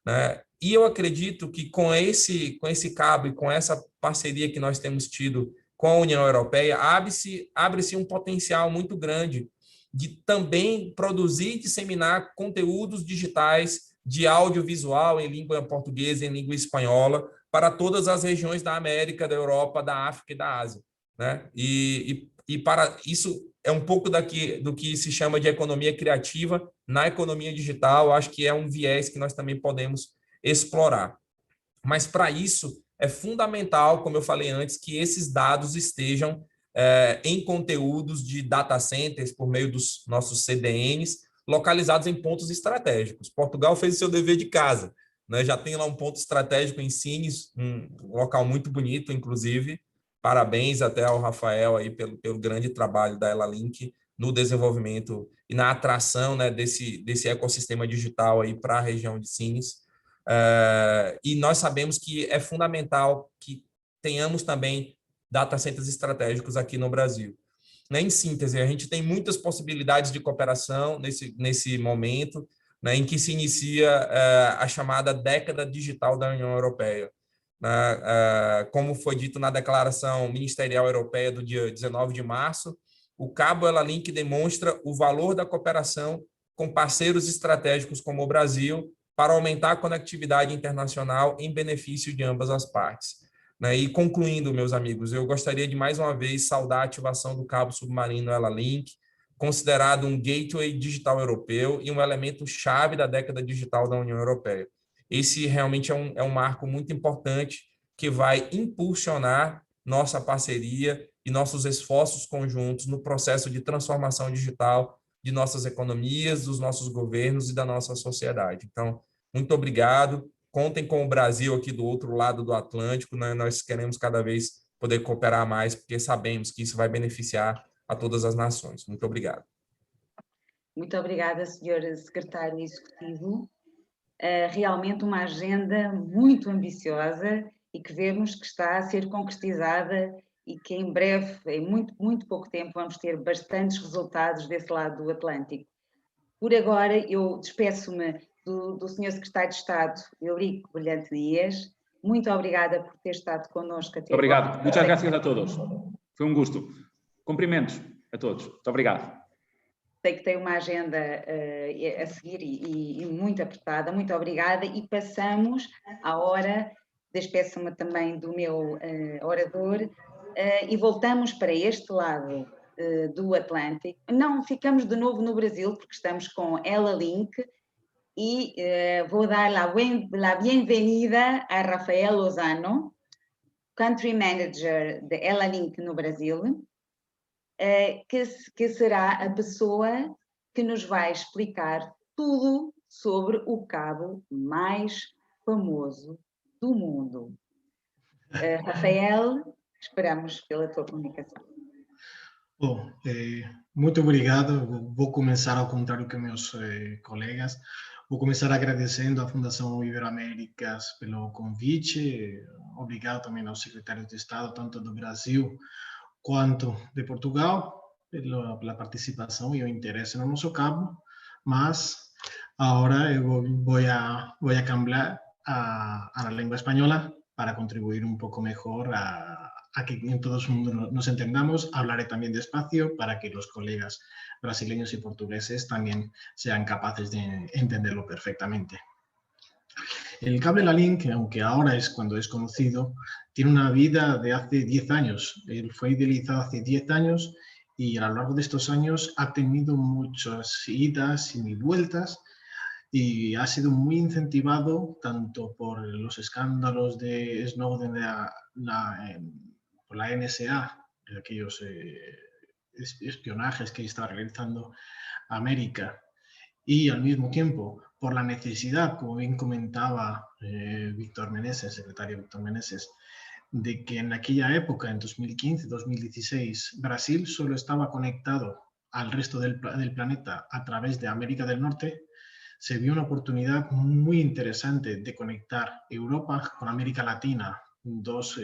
né? E eu acredito que com esse cabo e com essa parceria que nós temos tido com a União Europeia, abre-se um potencial muito grande de também produzir e disseminar conteúdos digitais de audiovisual em língua portuguesa e em língua espanhola para todas as regiões da América, da Europa, da África e da Ásia, né? E para isso é um pouco do que se chama de economia criativa na economia digital. Acho que é um viés que nós também podemos explorar. Mas para isso é fundamental, como eu falei antes, que esses dados estejam em conteúdos de data centers por meio dos nossos CDNs, localizados em pontos estratégicos. Portugal fez o seu dever de casa, né? Já tem lá um ponto estratégico em Sines, um local muito bonito, inclusive. Parabéns até ao Rafael aí pelo grande trabalho da Elalink no desenvolvimento e na atração, né, desse ecossistema digital aí para a região de Sines. E nós sabemos que é fundamental que tenhamos também data centers estratégicos aqui no Brasil. Em síntese, a gente tem muitas possibilidades de cooperação nesse momento, né, em que se inicia a chamada década digital da União Europeia. Como foi dito na Declaração Ministerial Europeia do dia 19 de março, o cabo Elalink demonstra o valor da cooperação com parceiros estratégicos como o Brasil para aumentar a conectividade internacional em benefício de ambas as partes. E concluindo, meus amigos, eu gostaria de mais uma vez saudar a ativação do cabo submarino Elalink, considerado um gateway digital europeu e um elemento chave da década digital da União Europeia. Esse realmente é um marco muito importante que vai impulsionar nossa parceria e nossos esforços conjuntos no processo de transformação digital de nossas economias, dos nossos governos e da nossa sociedade. Então, muito obrigado. Contem com o Brasil aqui do outro lado do Atlântico, né? Nós queremos cada vez poder cooperar mais, porque sabemos que isso vai beneficiar a todas as nações. Muito obrigado. Muito obrigada, Sr. Secretário Executivo. Realmente uma agenda muito ambiciosa e que vemos que está a ser concretizada e que em breve, em muito pouco tempo, vamos ter bastantes resultados desse lado do Atlântico. Por agora, eu despeço-me do Sr. Secretário de Estado, Eurico Brilhante Dias. Muito obrigada por ter estado connosco até agora. Obrigado. Muchas gracias a todos. Foi um gosto. Cumprimentos a todos. Muito obrigado. Sei que tem uma agenda a seguir e muito apertada. Muito obrigada. E passamos à hora, despeço-me também do meu orador, e voltamos para este lado do Atlântico. Não ficamos de novo no Brasil, porque estamos com Elalink, e vou dar la bienvenida a Rafael Lozano, Country Manager de Elalink no Brasil, que será a pessoa que nos vai explicar tudo sobre o cabo mais famoso do mundo. Rafael, esperamos pela tua comunicação. Bom, muito obrigado. Vou começar ao contrário que meus colegas. Vou começar agradecendo à Fundação Iberoaméricas pelo convite. Obrigado também aos secretários de Estado, tanto do Brasil quanto de Portugal, pela participação e o interesse no nosso cabo. Mas agora eu vou a cambiar a língua espanhola para contribuir un poco mejor a que en todo el mundo nos entendamos. Hablaré también despacio para que los colegas brasileños y portugueses también sean capaces de entenderlo perfectamente. El cable Elalink, aunque ahora es cuando es conocido, tiene una vida de hace 10 años. Él fue idealizado hace 10 años y a lo largo de estos años ha tenido muchas idas y vueltas y ha sido muy incentivado tanto por los escándalos de Snowden por la NSA, de aquellos espionajes que está realizando América, y al mismo tiempo por la necesidad, como bien comentaba Víctor Meneses, secretario Víctor Meneses, de que en aquella época, en 2015-2016, Brasil solo estaba conectado al resto del planeta a través de América del Norte, se vio una oportunidad muy interesante de conectar Europa con América Latina, dos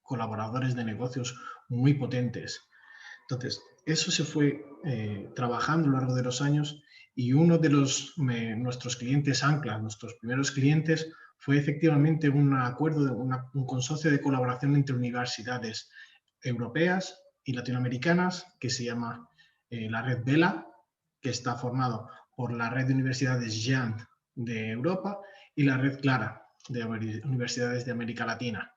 colaboradores de negocios muy potentes. Entonces, eso se fue trabajando a lo largo de los años y uno de nuestros clientes ancla, nuestros primeros clientes, fue efectivamente un acuerdo, un consorcio de colaboración entre universidades europeas y latinoamericanas que se llama la red VELA, que está formado por la red de universidades JANT de Europa y la red CLARA de universidades de América Latina.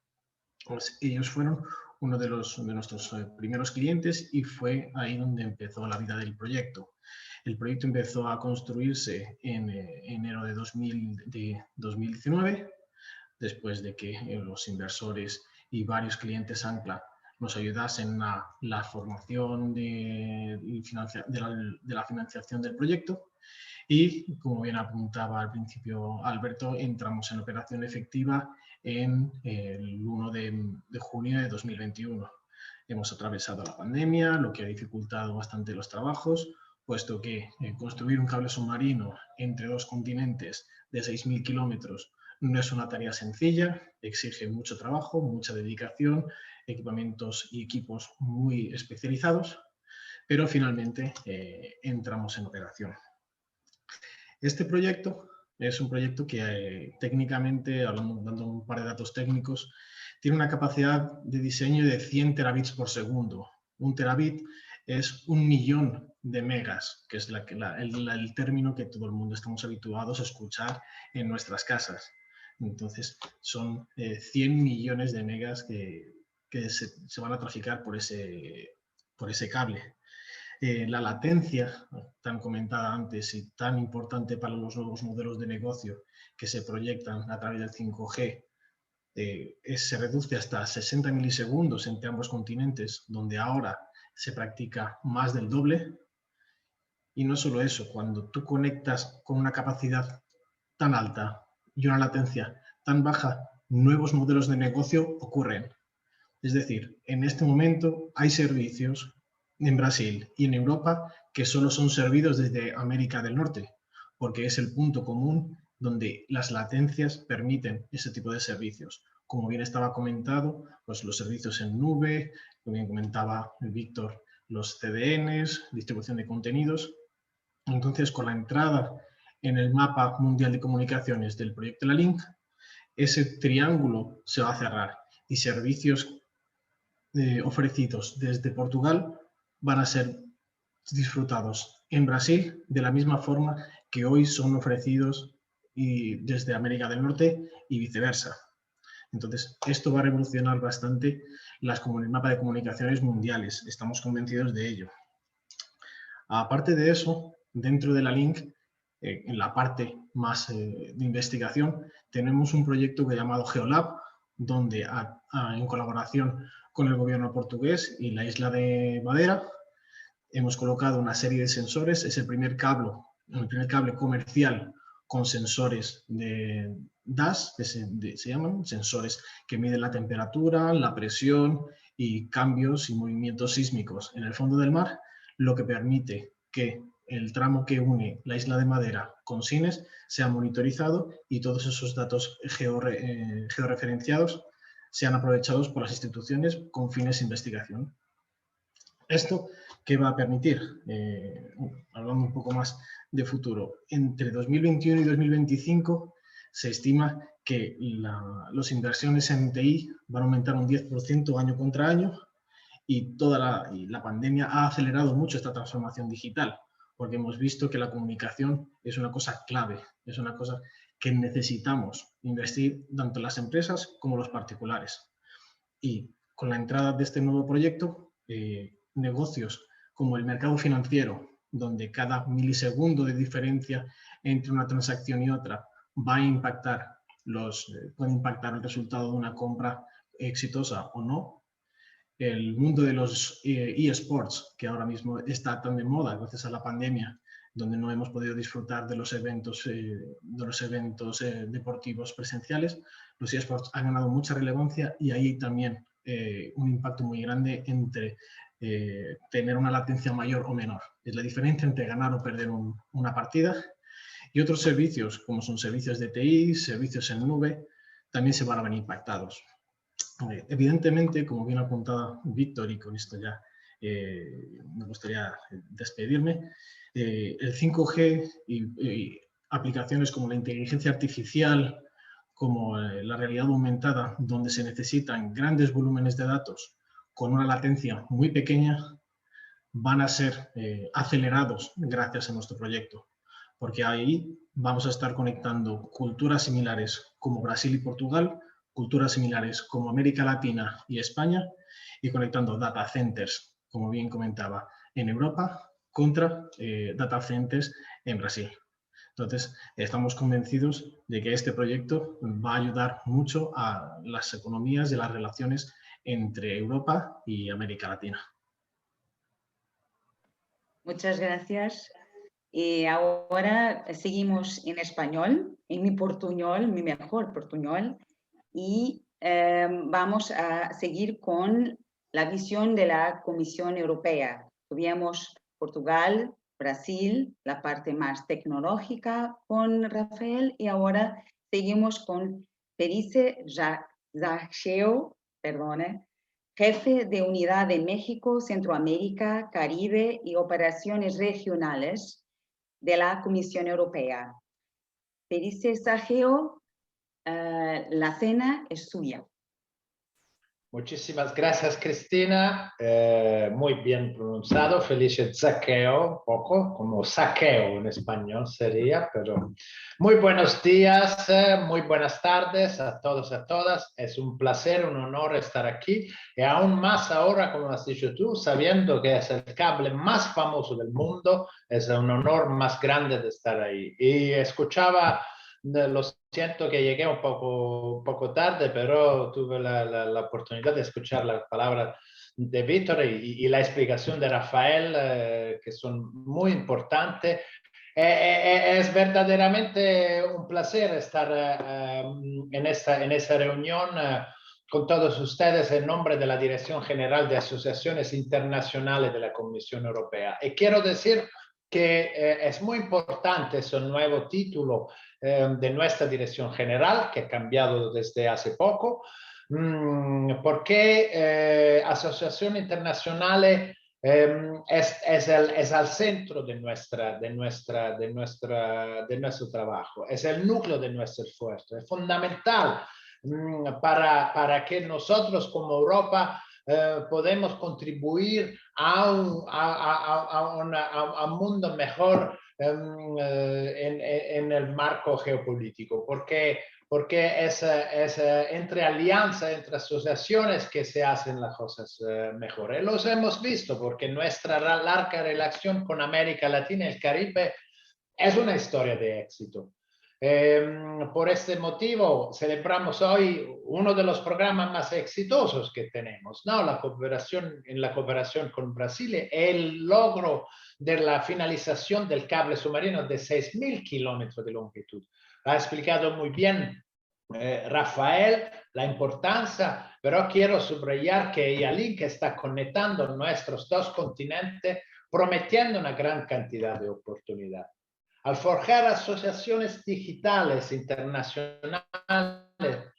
Pues ellos fueron uno de nuestros primeros clientes y fue ahí donde empezó la vida del proyecto. El proyecto empezó a construirse en enero de 2019, después de que los inversores y varios clientes ancla nos ayudasen a la formación de la financiación del proyecto. Y, como bien apuntaba al principio Alberto, entramos en operación efectiva en el 1 de junio de 2021. Hemos atravesado la pandemia, lo que ha dificultado bastante los trabajos, puesto que construir un cable submarino entre dos continentes de 6.000 kilómetros no es una tarea sencilla, exige mucho trabajo, mucha dedicación, equipamientos y equipos muy especializados, pero finalmente entramos en operación. Este proyecto es un proyecto que técnicamente, dando un par de datos técnicos, tiene una capacidad de diseño de 100 terabits por segundo. Un terabit es 1.000.000 de megas, que es el término que todo el mundo estamos habituados a escuchar en nuestras casas. Entonces, son 100 millones de megas que se van a traficar por ese cable. La latencia, tan comentada antes y tan importante para los nuevos modelos de negocio que se proyectan a través del 5G, se reduce hasta 60 milisegundos entre ambos continentes, donde ahora se practica más del doble. Y no solo eso, cuando tú conectas con una capacidad tan alta y una latencia tan baja, nuevos modelos de negocio ocurren. Es decir, en este momento hay servicios en Brasil y en Europa que solo son servidos desde América del Norte, porque es el punto común donde las latencias permiten ese tipo de servicios. Como bien estaba comentado, pues los servicios en nube, como bien comentaba Víctor, los CDNs, distribución de contenidos. Entonces, con la entrada en el mapa mundial de comunicaciones del proyecto La Link, ese triángulo se va a cerrar y servicios ofrecidos desde Portugal van a ser disfrutados en Brasil de la misma forma que hoy son ofrecidos desde América del Norte y viceversa. Entonces, esto va a revolucionar bastante el mapa de comunicaciones mundiales. Estamos convencidos de ello. Aparte de eso, dentro de la Link, en la parte más de investigación, tenemos un proyecto llamado Geolab, donde en colaboración con el gobierno portugués y la isla de Madeira, hemos colocado una serie de sensores. Es el primer cable comercial con sensores de DAS, que se llaman sensores que miden la temperatura, la presión y cambios y movimientos sísmicos en el fondo del mar, lo que permite que el tramo que une la isla de Madeira con Sines sea monitorizado y todos esos datos georreferenciados sean aprovechados por las instituciones con fines de investigación. ¿Esto qué va a permitir? Hablando un poco más de futuro, entre 2021 y 2025 se estima que las inversiones en TI van a aumentar un 10% año contra año y la pandemia ha acelerado mucho esta transformación digital, porque hemos visto que la comunicación es una cosa clave, es una cosa que necesitamos invertir tanto las empresas como los particulares. Y con la entrada de este nuevo proyecto, negocios como el mercado financiero, donde cada milisegundo de diferencia entre una transacción y otra va a puede impactar el resultado de una compra exitosa o no. el mundo de los eSports, que ahora mismo está tan de moda gracias a la pandemia, donde no hemos podido disfrutar de los eventos deportivos presenciales, los eSports han ganado mucha relevancia y hay también un impacto muy grande entre tener una latencia mayor o menor. Es la diferencia entre ganar o perder una partida. Y otros servicios, como son servicios de TI, servicios en nube, también se van a ver impactados. Evidentemente, como bien apuntaba Víctor, y con esto ya me gustaría despedirme, el 5G y aplicaciones como la inteligencia artificial, como la realidad aumentada, donde se necesitan grandes volúmenes de datos con una latencia muy pequeña, van a ser acelerados gracias a nuestro proyecto, porque ahí vamos a estar conectando culturas similares como Brasil y Portugal, culturas similares como América Latina y España, y conectando data centers, como bien comentaba, en Europa contra data centers en Brasil. Entonces, estamos convencidos de que este proyecto va a ayudar mucho a las economías y las relaciones entre Europa y América Latina. Muchas gracias. Y ahora seguimos en español, en mi portuñol, mi mejor portuñol, y vamos a seguir con la visión de la Comisión Europea. Tuvimos Portugal, Brasil, la parte más tecnológica con Rafael, y ahora seguimos con Perice Zaccheo, perdone, jefe de Unidad de México, Centroamérica, Caribe y Operaciones Regionales de la Comisión Europea. Perice Zaccheo, la cena es suya. Muchísimas gracias, Cristina. Muy bien pronunciado. Felice Zaccheo, poco como saqueo en español sería, pero muy buenos días, muy buenas tardes a todos y a todas. Es un placer, un honor estar aquí y aún más ahora, como has dicho tú, sabiendo que es el cable más famoso del mundo, es un honor más grande de estar ahí. Y escuchaba... Lo siento que llegué un poco tarde, pero tuve la oportunidad de escuchar las palabras de Víctor y la explicación de Rafael, que son muy importantes. Es verdaderamente un placer estar en esa reunión con todos ustedes en nombre de la Dirección General de Asociaciones Internacionales de la Comisión Europea. Y quiero decir que es muy importante ese nuevo título de nuestra Dirección General, que ha cambiado desde hace poco, porque Asociación Internacional es al centro de nuestro trabajo, es el núcleo de nuestro esfuerzo, es fundamental para que nosotros como Europa podemos contribuir a un mundo mejor en el marco geopolítico, porque es entre alianzas, entre asociaciones que se hacen las cosas mejores. Los hemos visto porque nuestra larga relación con América Latina y el Caribe es una historia de éxito. Por este motivo celebramos hoy uno de los programas más exitosos que tenemos, ¿no? La cooperación con Brasil, el logro de la finalización del cable submarino de 6.000 kilómetros de longitud. Ha explicado muy bien Rafael la importancia, pero quiero subrayar que Yalink está conectando nuestros dos continentes, prometiendo una gran cantidad de oportunidades. Al forjar asociaciones digitales internacionales,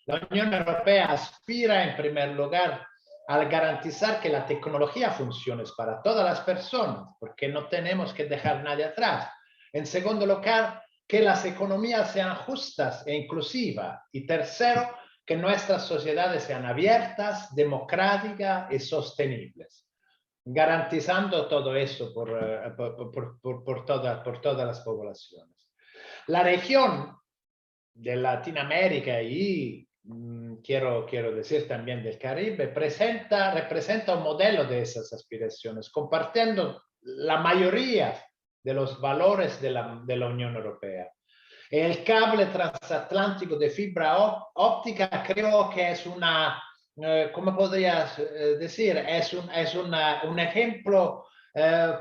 la Unión Europea aspira en primer lugar a garantizar que la tecnología funcione para todas las personas, porque no tenemos que dejar a nadie atrás. En segundo lugar, que las economías sean justas e inclusivas. Y tercero, que nuestras sociedades sean abiertas, democráticas y sostenibles. Garantizando todo eso por todas las poblaciones. La región de Latinoamérica y quiero decir también del Caribe representa un modelo de esas aspiraciones, compartiendo la mayoría de los valores de la Unión Europea. El cable transatlántico de fibra óptica creo que es una ¿cómo podrías decir? Es un ejemplo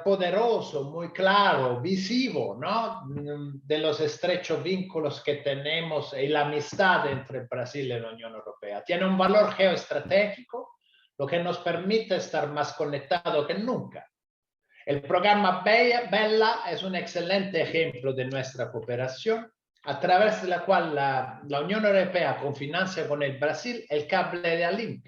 poderoso, muy claro, visivo, ¿no? De los estrechos vínculos que tenemos y la amistad entre Brasil y la Unión Europea. Tiene un valor geoestratégico, lo que nos permite estar más conectados que nunca. El programa Bella es un excelente ejemplo de nuestra cooperación, a través de la cual la Unión Europea confinancia con el Brasil el cable de Alink.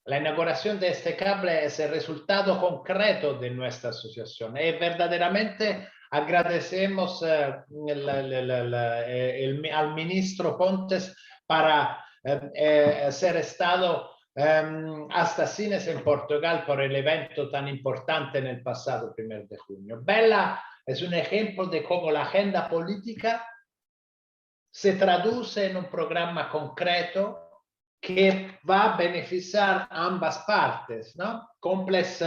La inauguración de este cable es el resultado concreto de nuestra asociación y verdaderamente agradecemos al ministro Pontes para ser estado hasta Sines en Portugal por el evento tan importante en el pasado 1 de junio. Bella es un ejemplo de cómo la agenda política se traduce en un programa concreto que va a beneficiar a ambas partes, ¿no? Cumples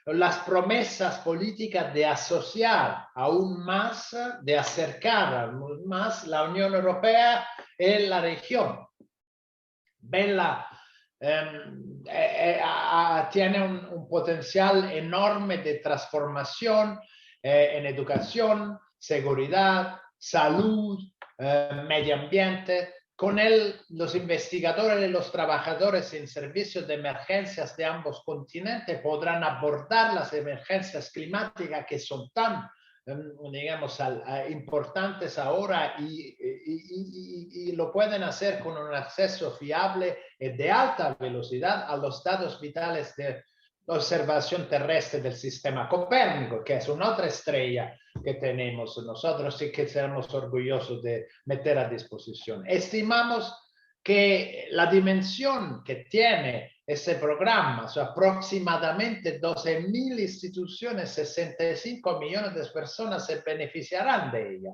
las promesas políticas de asociar aún más, de acercar aún más la Unión Europea en la región. Bella tiene un potencial enorme de transformación en educación, seguridad, salud, medio ambiente. Con él, los investigadores y los trabajadores en servicios de emergencias de ambos continentes podrán abordar las emergencias climáticas que son tan, digamos, importantes ahora y lo pueden hacer con un acceso fiable y de alta velocidad a los datos vitales de observación terrestre del sistema Copérnico, que es una otra estrella que tenemos nosotros y que seremos orgullosos de meter a disposición. Estimamos que la dimensión que tiene ese programa, o sea, aproximadamente 12.000 instituciones, 65 millones de personas se beneficiarán de ella.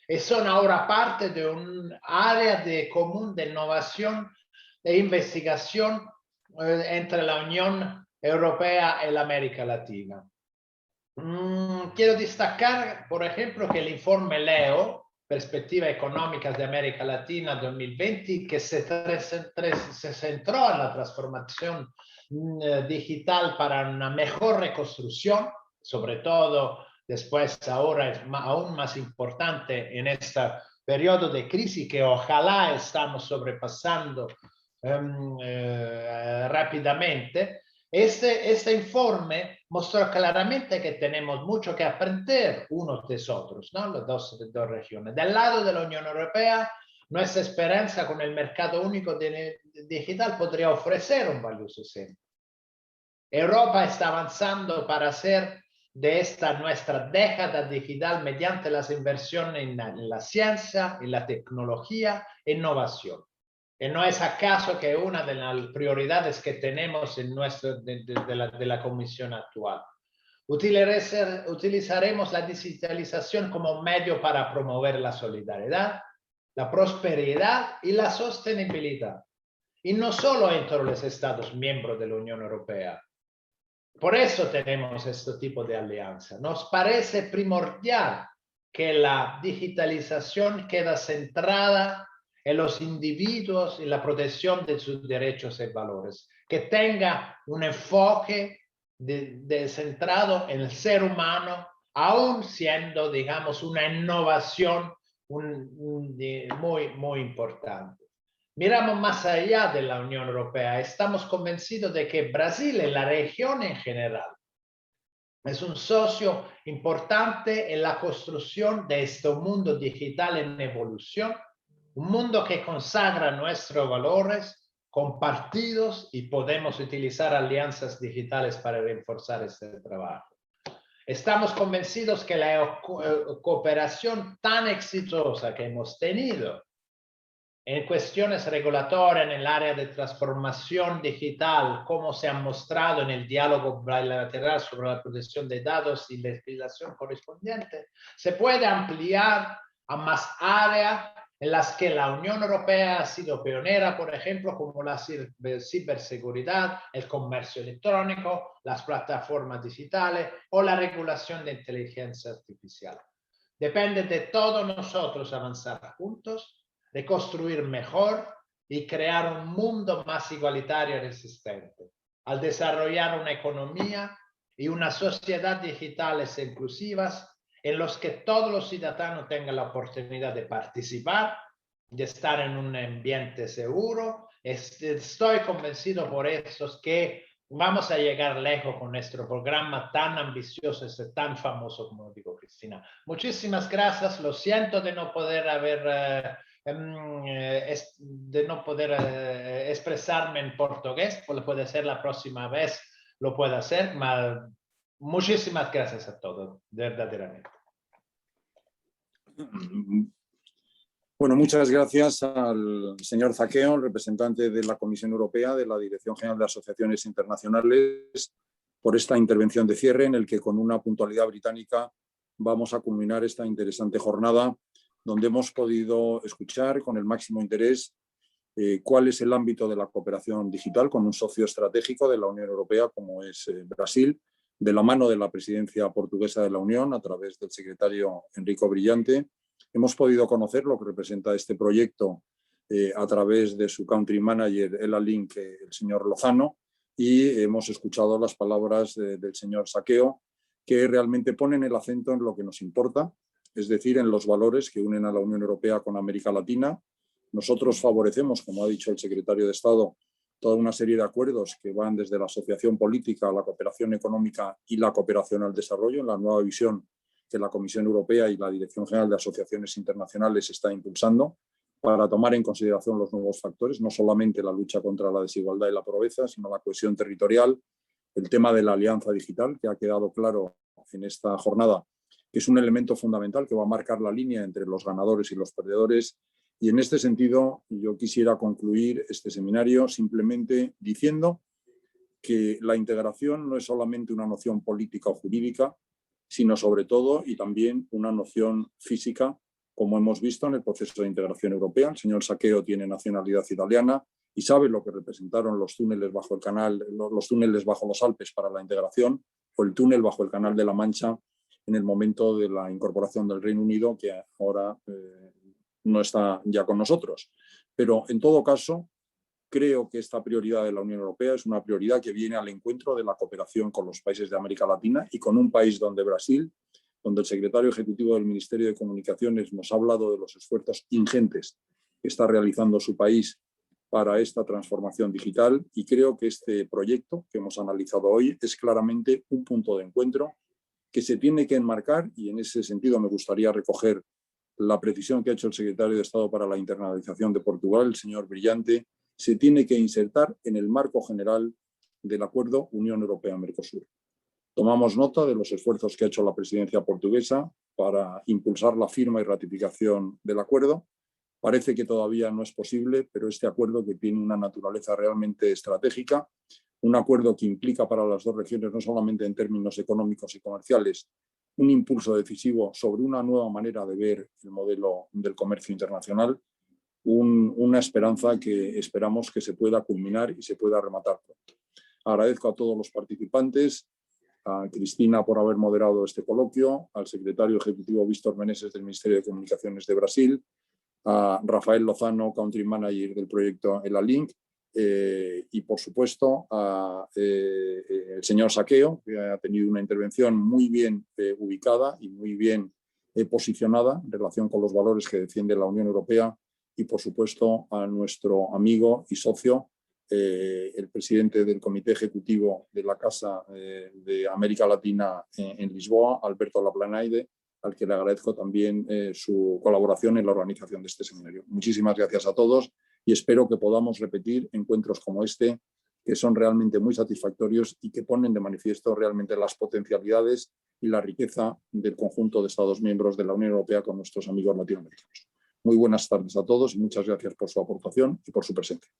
Y son ahora parte de un área de común de innovación e investigación entre la Unión Europea y la América Latina. Quiero destacar, por ejemplo, que el informe Leo, Perspectivas Económicas de América Latina 2020, que se centró en la transformación digital para una mejor reconstrucción, sobre todo después ahora es aún más importante en este periodo de crisis que ojalá estamos sobrepasando rápidamente. Este informe mostró claramente que tenemos mucho que aprender unos de otros, ¿no? Las dos regiones. Del lado de la Unión Europea, nuestra esperanza con el mercado único digital podría ofrecer un valioso ejemplo. Europa está avanzando para hacer de esta nuestra década digital mediante las inversiones en la ciencia, en la tecnología e innovación. ¿Y no es acaso que una de las prioridades que tenemos en de la Comisión actual? Utilizaremos la digitalización como medio para promover la solidaridad, la prosperidad y la sostenibilidad. Y no solo entre los Estados miembros de la Unión Europea. Por eso tenemos este tipo de alianza. Nos parece primordial que la digitalización quede centrada en los individuos y la protección de sus derechos y valores, que tenga un enfoque centrado en el ser humano, aún siendo, digamos, una innovación muy importante. Miramos más allá de la Unión Europea. Estamos convencidos de que Brasil y la región en general es un socio importante en la construcción de este mundo digital en evolución, un mundo que consagra nuestros valores compartidos y podemos utilizar alianzas digitales para reforzar este trabajo. Estamos convencidos que la cooperación tan exitosa que hemos tenido en cuestiones regulatorias en el área de transformación digital, como se ha mostrado en el diálogo bilateral sobre la protección de datos y legislación correspondiente, se puede ampliar a más áreas en las que la Unión Europea ha sido pionera, por ejemplo, como la ciberseguridad, el comercio electrónico, las plataformas digitales o la regulación de inteligencia artificial. Depende de todos nosotros avanzar juntos, de construir mejor y crear un mundo más igualitario y resistente, al desarrollar una economía y una sociedad digitales e inclusivas en los que todos los ciudadanos tengan la oportunidad de participar, de estar en un ambiente seguro. Estoy convencido por eso que vamos a llegar lejos con nuestro programa tan ambicioso y tan famoso, como digo Cristina. Muchísimas gracias. Lo siento de no poder expresarme en portugués, puede ser la próxima vez lo pueda hacer. Muchísimas gracias a todos, verdaderamente. Bueno, muchas gracias al señor Zaqueo, representante de la Comisión Europea, de la Dirección General de Asociaciones Internacionales, por esta intervención de cierre en el que con una puntualidad británica vamos a culminar esta interesante jornada donde hemos podido escuchar con el máximo interés cuál es el ámbito de la cooperación digital con un socio estratégico de la Unión Europea como es Brasil, de la mano de la presidencia portuguesa de la Unión a través del secretario Enrico Brillante. Hemos podido conocer lo que representa este proyecto a través de su country manager, ELA-Link, el señor Lozano, y hemos escuchado las palabras del señor Zaqueo, que realmente ponen el acento en lo que nos importa, es decir, en los valores que unen a la Unión Europea con América Latina. Nosotros favorecemos, como ha dicho el secretario de Estado, toda una serie de acuerdos que van desde la asociación política, la cooperación económica y la cooperación al desarrollo, en la nueva visión que la Comisión Europea y la Dirección General de Asociaciones Internacionales está impulsando para tomar en consideración los nuevos factores, no solamente la lucha contra la desigualdad y la pobreza, sino la cohesión territorial, el tema de la alianza digital, que ha quedado claro en esta jornada, que es un elemento fundamental que va a marcar la línea entre los ganadores y los perdedores. Y en este sentido, yo quisiera concluir este seminario simplemente diciendo que la integración no es solamente una noción política o jurídica, sino sobre todo y también una noción física, como hemos visto en el proceso de integración europea. El señor Zaqueo tiene nacionalidad italiana y sabe lo que representaron los túneles bajo el canal, los túneles bajo los Alpes para la integración, o el túnel bajo el Canal de la Mancha en el momento de la incorporación del Reino Unido, que ahora no está ya con nosotros. Pero en todo caso, creo que esta prioridad de la Unión Europea es una prioridad que viene al encuentro de la cooperación con los países de América Latina y con un país donde Brasil, donde el secretario ejecutivo del Ministerio de Comunicaciones nos ha hablado de los esfuerzos ingentes que está realizando su país para esta transformación digital, y creo que este proyecto que hemos analizado hoy es claramente un punto de encuentro que se tiene que enmarcar, y en ese sentido me gustaría recoger la precisión que ha hecho el secretario de Estado para la Internacionalización de Portugal, el señor Brillante, se tiene que insertar en el marco general del acuerdo Unión Europea-Mercosur. Tomamos nota de los esfuerzos que ha hecho la presidencia portuguesa para impulsar la firma y ratificación del acuerdo. Parece que todavía no es posible, pero este acuerdo, que tiene una naturaleza realmente estratégica, un acuerdo que implica para las dos regiones, no solamente en términos económicos y comerciales, un impulso decisivo sobre una nueva manera de ver el modelo del comercio internacional, una esperanza que esperamos que se pueda culminar y se pueda rematar pronto. Agradezco a todos los participantes, a Cristina por haber moderado este coloquio, al secretario ejecutivo Víctor Meneses del Ministerio de Comunicaciones de Brasil, a Rafael Lozano, Country Manager del proyecto ELA-Link, y por supuesto el señor Zaqueo, que ha tenido una intervención muy bien ubicada y muy bien posicionada en relación con los valores que defiende la Unión Europea, y por supuesto a nuestro amigo y socio, el presidente del Comité Ejecutivo de la Casa de América Latina en Lisboa, Alberto Laplanaide, al que le agradezco también su colaboración en la organización de este seminario. Muchísimas gracias a todos y espero que podamos repetir encuentros como este, que son realmente muy satisfactorios y que ponen de manifiesto realmente las potencialidades y la riqueza del conjunto de Estados miembros de la Unión Europea con nuestros amigos latinoamericanos. Muy buenas tardes a todos y muchas gracias por su aportación y por su presencia.